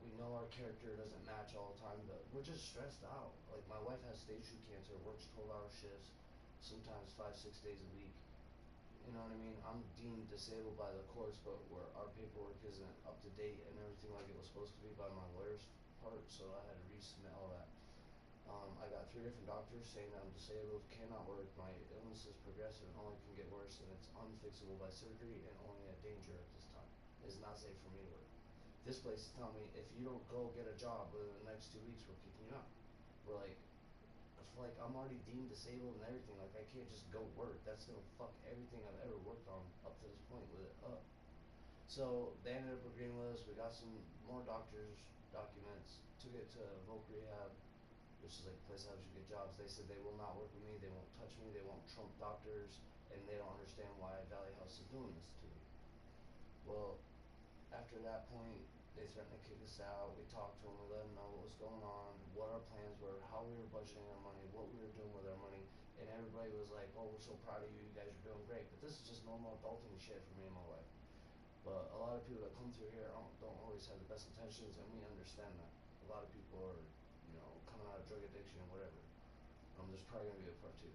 F: We know our character doesn't match all the time, but we're just stressed out. Like my wife has stage 2 cancer, works 12-hour shifts, sometimes 5-6 days a week. You know what I mean? I'm deemed disabled by the courts, but our paperwork isn't up to date and everything like it was supposed to be by my lawyer's part, so I had to resubmit all that. I got 3 different doctors saying that I'm disabled, cannot work, my illness is progressive and only can get worse, and it's unfixable by surgery and only a danger at this time. It's not safe for me to work. This place is telling me if you don't go get a job within the next 2 weeks, we're kicking you out. We're like, I'm already deemed disabled and everything. Like I can't just go work. That's gonna fuck everything I've ever worked on up to this point with it up. So they ended up agreeing with us. We got some more doctors' documents. Took it to Voc Rehab, which is like a place that helps you get jobs. They said they will not work with me. They won't touch me. They won't trump doctors, and they don't understand why Valley House is doing this to me. Well, after that point, they threatened to kick us out. We talked to them, we let them know what was going on, what our plans were, how we were budgeting our money, what we were doing with our money, and everybody was like, oh, we're so proud of you, you guys are doing great. But this is just normal adulting shit for me and my wife. But a lot of people that come through here don't always have the best intentions, and we understand that. A lot of people are, you know, coming out of drug addiction and whatever. There's probably going to be a part 2.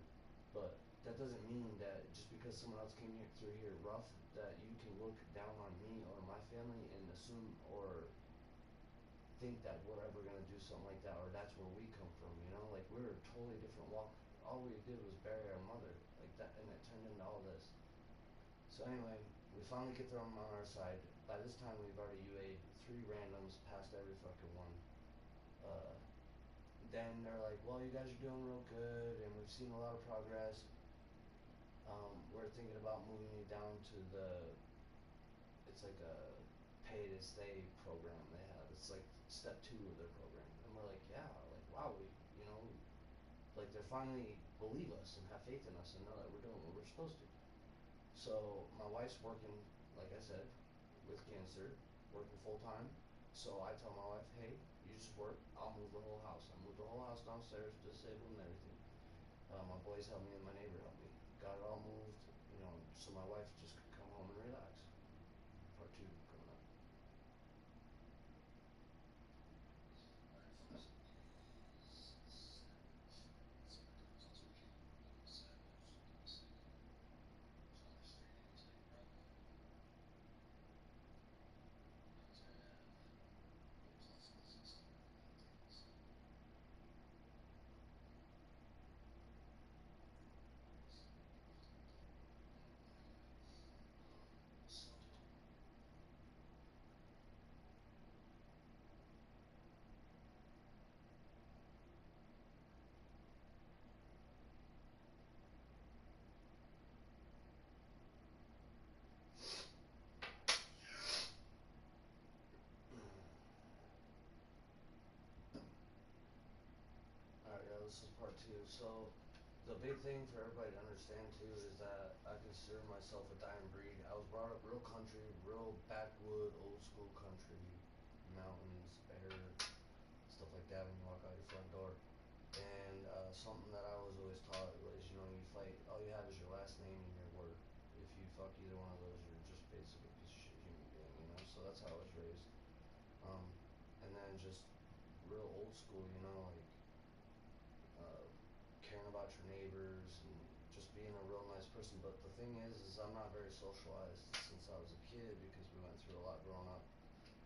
F: But that doesn't mean that just because someone else came through here rough, that you can look down on me or my family and assume or think that we're ever going to do something like that, or that's where we come from, you know? Like, we're a totally different walk. All we did was bury our mother, like that, and it turned into all this. So anyway, we finally get them on our side. By this time, we've already UA'd 3 randoms, passed every fucking one. Then they're like, well, you guys are doing real good, and we've seen a lot of progress. We're thinking about moving you down to it's like a pay-to-stay program they have. It's like step 2 of their program. And we're like, yeah, like, wow, you know, like they finally believe us and have faith in us and know that we're doing what we're supposed to. So my wife's working, like I said, with cancer, working full-time. So I tell my wife, hey, you just work, I'll move the whole house. I moved the whole house downstairs, disabled and everything. My boys helped me and my neighbor helped me. Got it all moved, you know, so my wife just could come home and relax. Part 2 coming up. this is part 2. So, the big thing for everybody to understand too is that I consider myself a dying breed. I was brought up real country, real backwood, old school country, mountains, bear, stuff like that when you walk out your front door. And something that I was always taught was, you know, you fight, all you have is your last name and your word. If you fuck either one of those, you're just basically a piece of shit human being, you know? So that's how I was raised. And then just real old school, you know, like caring about your neighbors and just being a real nice person. But the thing is I'm not very socialized since I was a kid because we went through a lot growing up.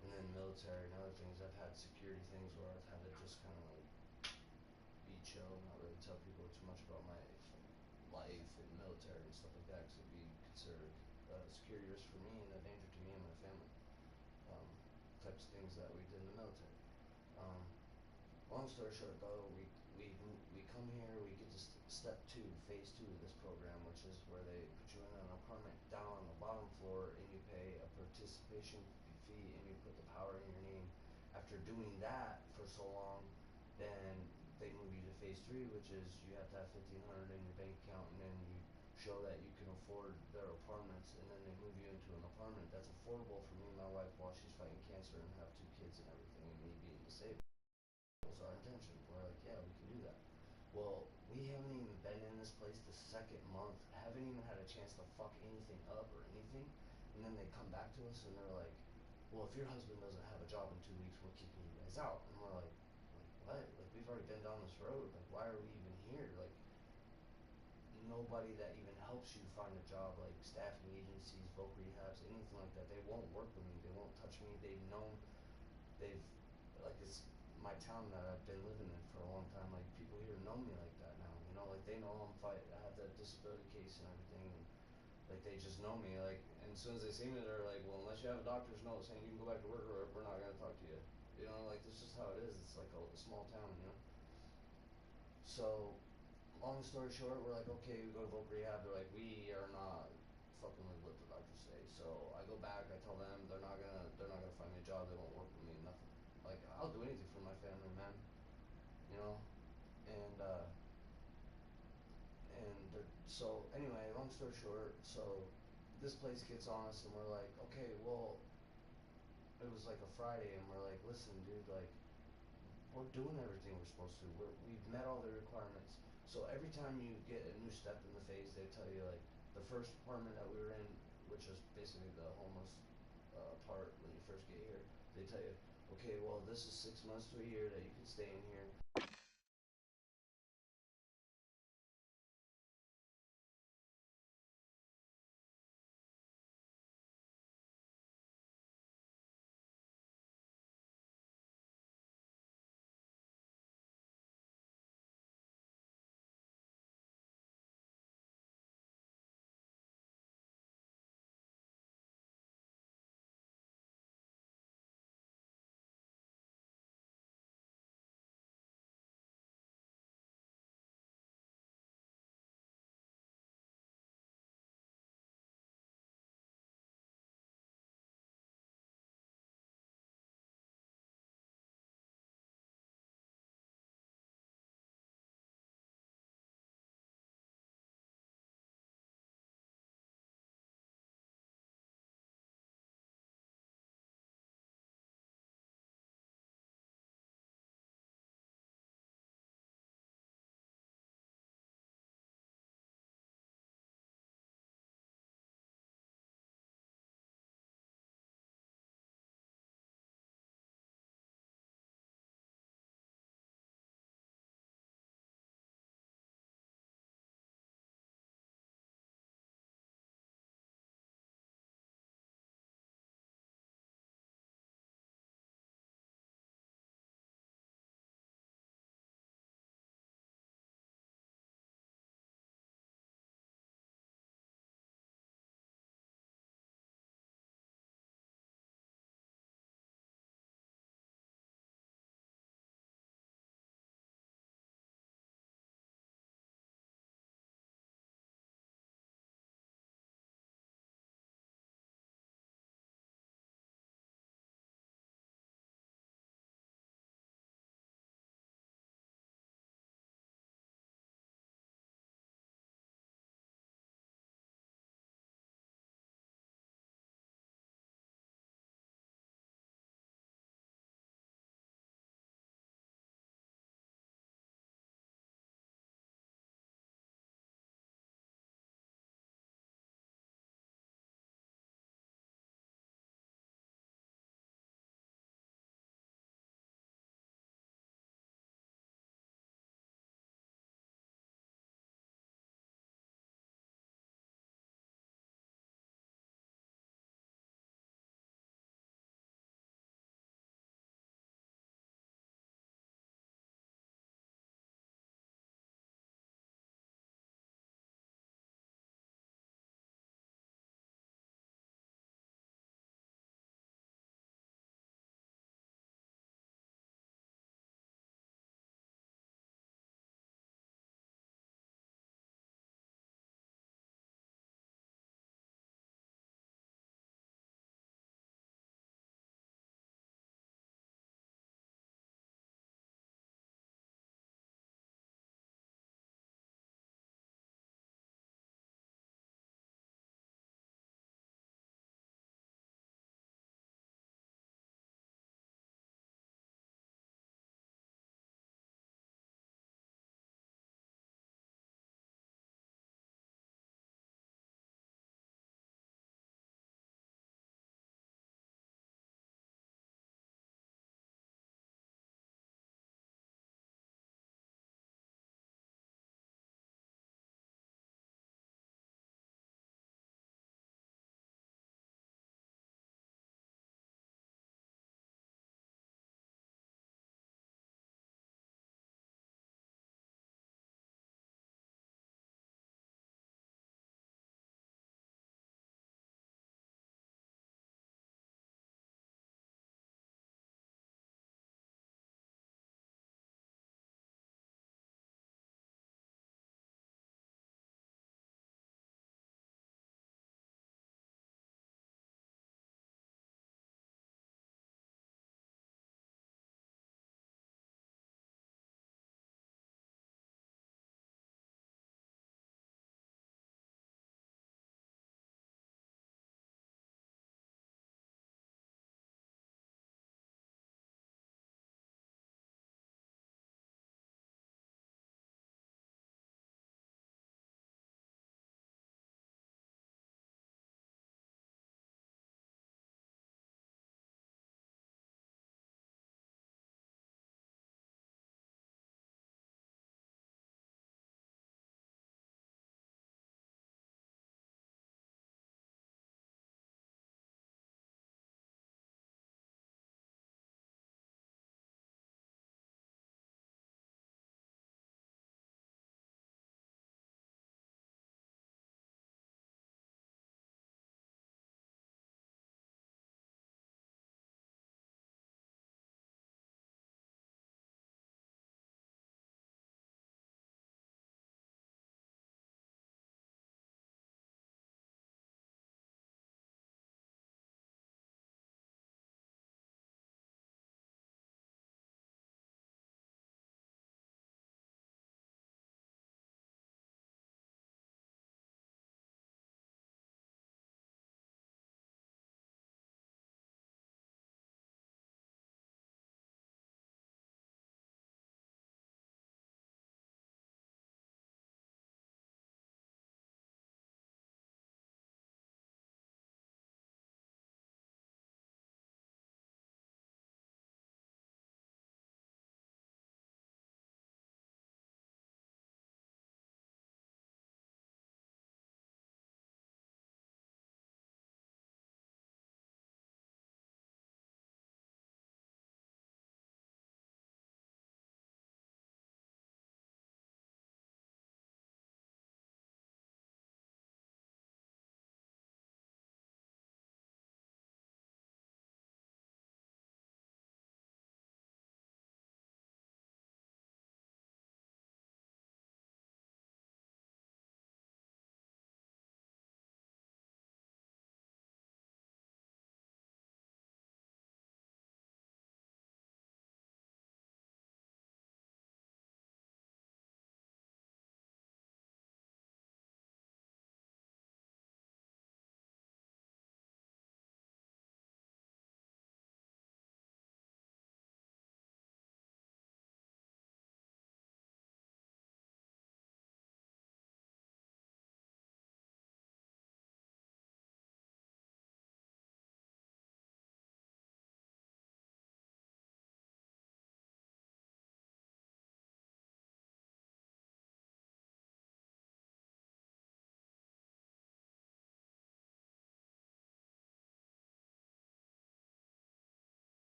F: And then military and other things, I've had security things where I've had to just kind of like be chill, not really tell people too much about my life and military and stuff like that because it'd be considered a security risk for me and a danger to me and my family. Types of things that we did in the military. Long story short though, we come here, we get to step 2, phase 2 of this program, which is where they put you in an apartment down on the bottom floor and you pay a participation fee and you put the power in your name. After doing that for so long, then they move you to phase 3, which is you have to have $1,500 in your bank account and then you show that you can afford their apartments, and then they move you into an apartment that's affordable for me and my wife while she's fighting cancer and have 2 kids and everything, and me being disabled. Was our intention. We're like, yeah, we can do that. Well, we haven't even been in this place the 2nd month, haven't even had a chance to fuck anything up or anything, and then they come back to us and they're like, well, if your husband doesn't have a job in 2 weeks, we're kicking you guys out. And we're like, what? Like, we've already been down this road. Like, why are we even here? Like, nobody that even helps you find a job, like staffing agencies, voc rehabs, anything like that, they won't work with me, they won't touch me. They've, like, it's my town that I've been living in for a long time. Like, people here know me like that now, you know, like they know I have that disability case and everything, and like they just know me, like, and as soon as they see me, they're like, well, unless you have a doctor's note saying you can go back to work, or we're not gonna talk to you. You know, like, this is how it is. It's like a small town, you know. So, long story short, we're like, okay, we go to voc rehab. They're like, we are not fucking with what the doctors say. So I go back. I tell them they're not gonna find me a job. They won't work with me. Nothing. Like, I'll do anything for my family, man. You know, and so anyway, long story short, so this place gets on us, and we're like, okay, well, it was like a Friday, and we're like, listen, dude, like, we're doing everything we're supposed to. We've met all the requirements. So every time you get a new step in the phase, they tell you, like, the first apartment that we were in, which is basically the homeless part when you first get here, they tell you, okay, well, this is 6 months to a year that you can stay in here.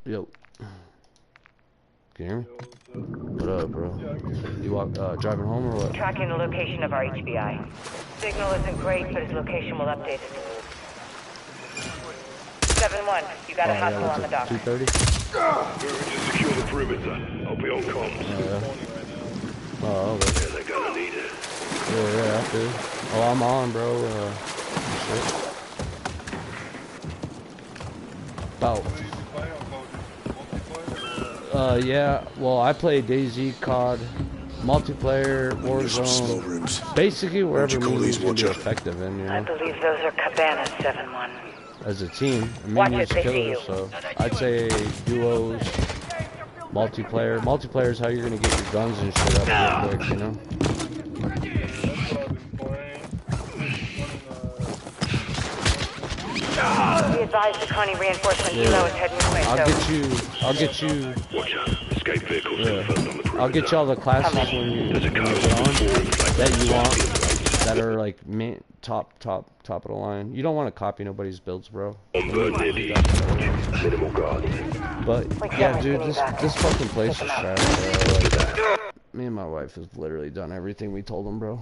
F: Yo. Can you hear me? What up, bro? You driving home or what?
A: Tracking the location of our HBI. Signal isn't great, but his location will update as it moves. 7-1, you got a hostile on the dock.
F: 230?
C: Moving to secure the perimeter. I'll be on comms.
F: Oh, okay.
C: Yeah, they're gonna need it.
F: Yeah, I feel. Oh, I'm on, bro. Shit. About. Yeah. Well, I play DayZ, COD, multiplayer, Warzone. Basically, wherever movies can be effective in, you know.
A: I believe those are Cabanas, 7-1.
F: As a team, I mean,
A: Watch
F: he's
A: it, they see
F: killers,
A: you.
F: so I'd say duos, multiplayer. Multiplayer is how you're gonna get your guns and shit up real quick, you know.
A: We advise the Connie reinforcement helo is heading your way,
F: I'll get you.
C: Watch out. Escape vehicles confirmed on the perimeter.
F: I'll get you all the classes when you get on that you want, that are like top of the line. You don't want to copy nobody's builds, bro.
C: Minimal guard.
F: But yeah, dude, this fucking place is trash, bro. Like, me and my wife have literally done everything we told them, bro.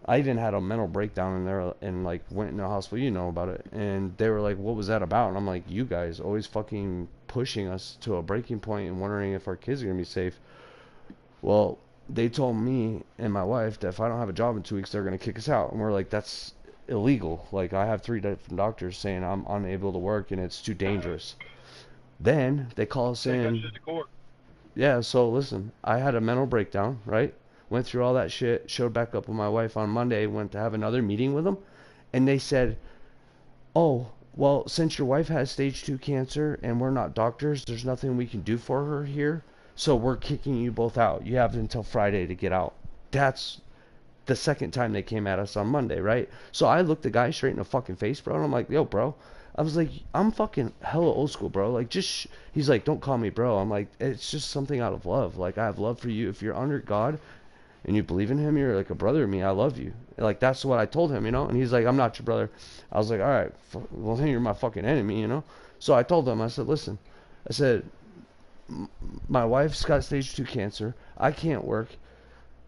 F: I even had a mental breakdown in there and like went in the hospital, you know about it, and they were like, what was that about? And I'm like, you guys always fucking pushing us to a breaking point and wondering if our kids are gonna be safe. Well, they told me and my wife that if I don't have a job in 2 weeks, they're gonna kick us out, and we're like, that's illegal. Like, I have 3 different doctors saying I'm unable to work and it's too dangerous. Then they call us in. Yeah, so listen, I had a mental breakdown, right? Went through all that shit, showed back up with my wife on Monday, went to have another meeting with them, and they said, oh, well, since your wife has stage 2 cancer and we're not doctors, there's nothing we can do for her here, so we're kicking you both out. You have until Friday to get out. That's the second time they came at us on Monday, right? So I looked the guy straight in the fucking face, bro, and I'm like, yo, bro. I was like, I'm fucking hella old school, bro. Like, just, he's like, don't call me bro. I'm like, it's just something out of love. Like, I have love for you. If you're under God and you believe in him, you're like a brother to me. I love you. Like, that's what I told him, you know? And he's like, I'm not your brother. I was like, all right, well, then you're my fucking enemy, you know? So I told him, I said, listen, I said, my wife's got stage 2 cancer. I can't work.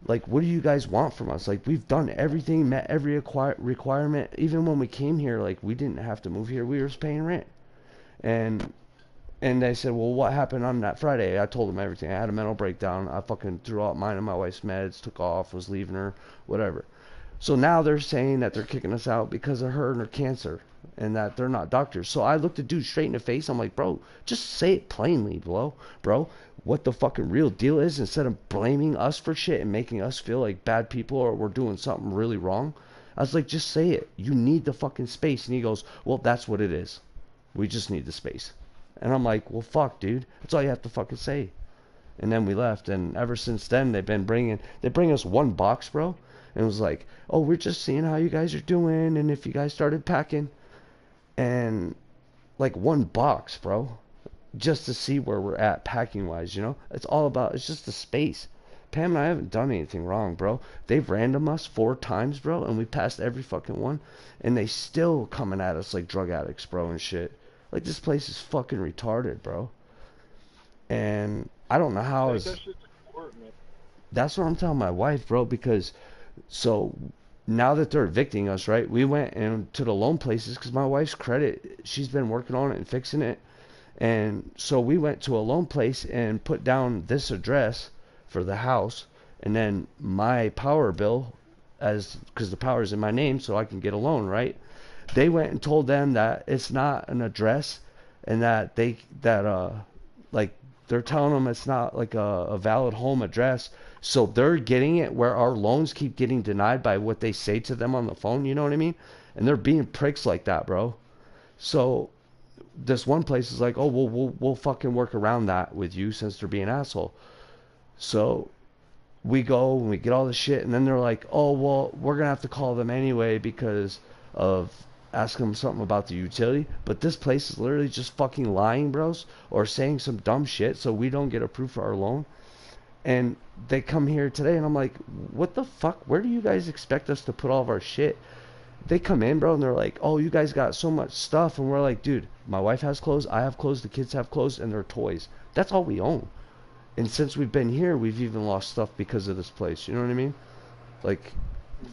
F: Like, what do you guys want from us? Like, we've done everything, met every requirement. Even when we came here, like, we didn't have to move here. We were just paying rent. And they said, well, what happened on that Friday? I told them everything. I had a mental breakdown. I fucking threw out mine and my wife's meds, took off, was leaving her, whatever. So now they're saying that they're kicking us out because of her and her cancer and that they're not doctors. So I looked the dude straight in the face. I'm like, bro, just say it plainly, bro. What the fucking real deal is, instead of blaming us for shit and making us feel like bad people or we're doing something really wrong. I was like, just say it. You need the fucking space. And he goes, well, that's what it is. We just need the space. And I'm like, well, fuck, dude. That's all you have to fucking say. And then we left. And ever since then, they bring us one box, bro. And it was like, oh, we're just seeing how you guys are doing. And if you guys started packing. And like one box, bro. Just to see where we're at packing wise, you know? It's just the space. Pam and I haven't done anything wrong, bro. They've random us 4 times, bro, and we passed every fucking one, and they still coming at us like drug addicts, bro, and shit. Like, this place is fucking retarded, bro. And I don't know how that's what I'm telling my wife, bro, because so now that they're evicting us, right? We went to the loan places because my wife's credit, she's been working on it and fixing it. And so we went to a loan place and put down this address for the house, and then my power bill, because the power is in my name, so I can get a loan, right? They went and told them that it's not an address, and that like they're telling them it's not like a valid home address, so they're getting it where our loans keep getting denied by what they say to them on the phone. You know what I mean? And they're being pricks like that, bro. So this one place is like, oh, we'll fucking work around that with you since they're being asshole. So we go and we get all the shit, and then they're like, oh, well, we're gonna have to call them anyway because of asking them something about the utility. But this place is literally just fucking lying, bros, or saying some dumb shit so we don't get approved for our loan. And they come here today, and I'm like, what the fuck? Where do you guys expect us to put all of our shit? they come in, bro, and they're like, oh, you guys got so much stuff. And we're like, dude, my wife has clothes, I have clothes, the kids have clothes, and their toys. That's all we own. And since we've been here, we've even lost stuff because of this place. You know what I mean? Like,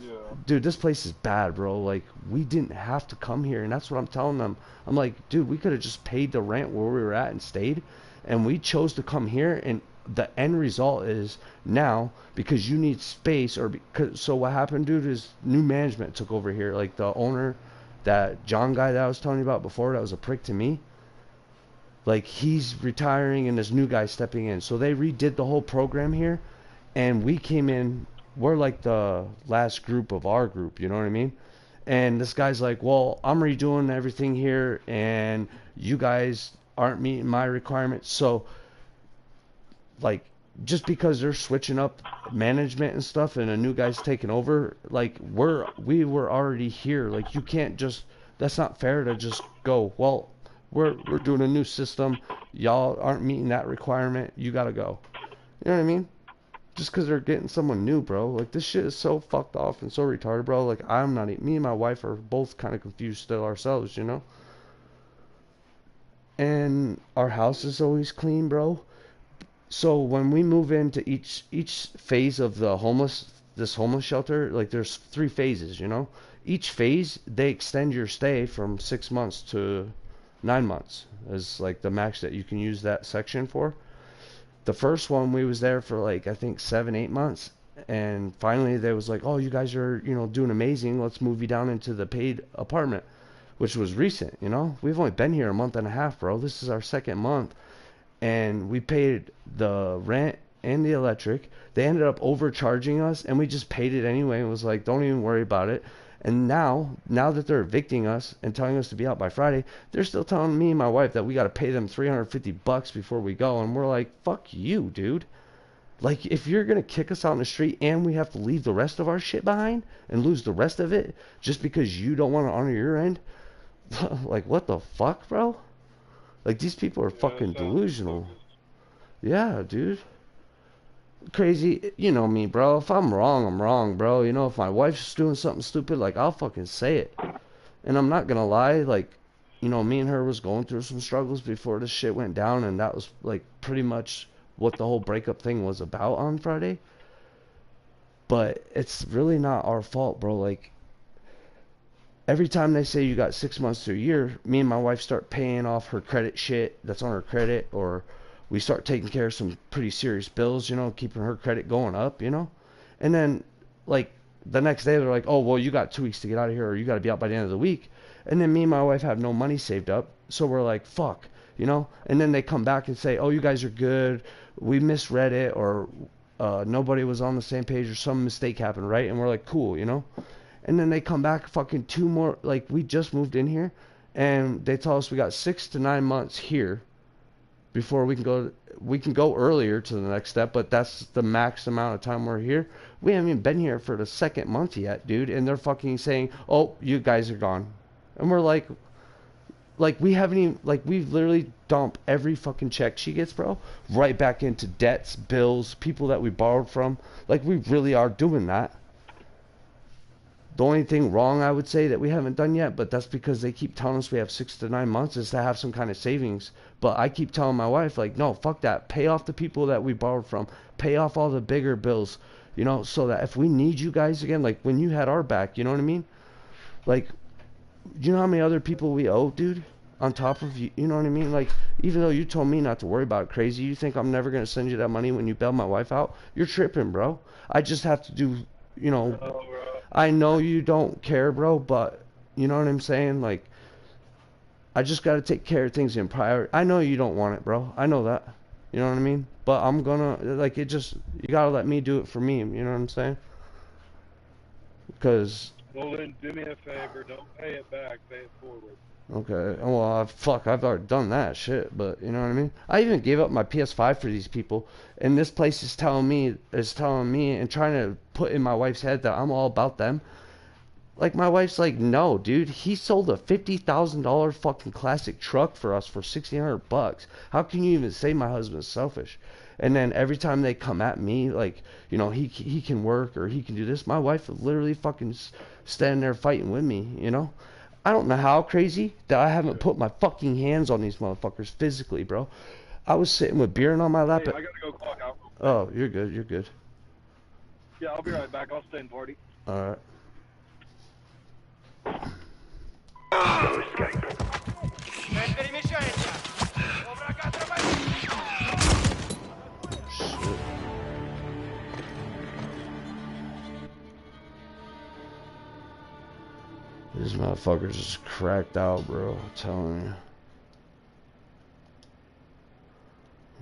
H: Yeah.
F: dude, this place is bad, bro. Like, we didn't have to come here. And that's what I'm telling them. I'm like, dude, we could have just paid the rent where we were at and stayed. And we chose to come here. And the end result is now, because you need space, or because, so what happened, dude, is new management took over here. Like, the owner, that John guy that I was telling you about before, that was a prick to me. Like, he's retiring and this new guy stepping in. So they redid the whole program here. And we came in, we're like the last group of our group, you know what I mean? And this guy's like, well, I'm redoing everything here and you guys aren't meeting my requirements. So, like, just because they're switching up management and stuff and a new guy's taking over, like, we were already here. Like, you can't just, that's not fair to just go, well, we're doing a new system, y'all aren't meeting that requirement, you gotta go. You know what I mean? Just because they're getting someone new, bro. Like, this shit is so fucked off and so retarded, bro. Like, I'm not, me and my wife are both kind of confused still ourselves, you know? And our house is always clean, bro. So when we move into each phase of the this homeless shelter, like, there's 3 phases, you know? Each phase, they extend your stay from 6 months to 9 months is like the max that you can use that section for. The first one, we was there for like, I think 7-8 months, and finally they was like, oh, you guys are, you know, doing amazing, let's move you down into the paid apartment, which was recent, you know? We've only been here a month and a half, bro. This is our 2nd month, and we paid the rent and the electric. They ended up overcharging us, and we just paid it anyway and was like, don't even worry about it. And now that they're evicting us and telling us to be out by Friday, they're still telling me and my wife that we got to pay them $350 before we go. And we're like, fuck you, dude. Like, if you're going to kick us out in the street and we have to leave the rest of our shit behind and lose the rest of it just because you don't want to honor your end, like, what the fuck, bro? Like, these people are fucking delusional. Yeah, dude. Crazy, you know me, bro. If I'm wrong, bro. You know, if my wife's doing something stupid, like, I'll fucking say it. And I'm not gonna lie, like, you know, me and her was going through some struggles before this shit went down, and that was, like, pretty much what the whole breakup thing was about on Friday. But it's really not our fault, bro. Like, every time they say you got 6 months to a year, me and my wife start paying off her credit shit that's on her credit, or we start taking care of some pretty serious bills, you know, keeping her credit going up, you know? And then, like, the next day they're like, oh, well, you got 2 weeks to get out of here, or you got to be out by the end of the week. And then me and my wife have no money saved up, so we're like, fuck, you know? And then they come back and say, oh, you guys are good, we misread it, or nobody was on the same page, or some mistake happened, right? And we're like, cool, you know? And then they come back fucking 2 more, like, we just moved in here, and they tell us we got 6 to 9 months here before we can go earlier to the next step, but that's the max amount of time we're here. We haven't even been here for the 2nd month yet, dude, and they're fucking saying, oh, you guys are gone. And we're like, we haven't even, like, we've literally dumped every fucking check she gets, bro, right back into debts, bills, people that we borrowed from. Like, we really are doing that. The only thing wrong, I would say, that we haven't done yet, but that's because they keep telling us we have 6 to 9 months, is to have some kind of savings. But I keep telling my wife, like, no, fuck that. Pay off the people that we borrowed from. Pay off all the bigger bills, you know, so that if we need you guys again, like when you had our back, you know what I mean? Like, you know how many other people we owe, dude? On top of you, you know what I mean? Like, even though you told me not to worry about it, crazy, you think I'm never going to send you that money when you bail my wife out? You're tripping, bro. I just have to do, you know... I know you don't care, bro, but you know what I'm saying? Like, I just got to take care of things in priority. I know you don't want it, bro. I know that. You know what I mean? But I'm gonna, like, it just, you got to let me do it for me. You know what I'm saying? Because...
H: Well, then do me a favor. Don't pay it back. Pay it forward.
F: Okay. Well, fuck, I've already done that shit, but you know what I mean? I even gave up my PS5 for these people, and this place is telling me and trying to put in my wife's head that I'm all about them.
I: Like, my wife's like, no, dude, he sold a $50,000 fucking classic truck for us for $1,600. How can you even say my husband's selfish? And then every time they come at me, like, you know, he can work or he can do this, my wife is literally fucking standing there fighting with me, you know? I don't know how crazy that I haven't put my fucking hands on these motherfuckers physically, bro. I was sitting with beer on my lap.
H: Hey, I gotta go clock out.
I: Oh, you're good, you're good.
H: Yeah, I'll be right back. I'll stay and party.
I: Alright.
C: No escape.
I: Shit. These motherfuckers just cracked out, bro. I'm telling you.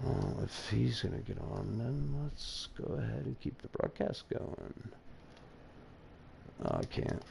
I: Well, if he's gonna get on, then let's go ahead and keep the broadcast going. Oh, I can't.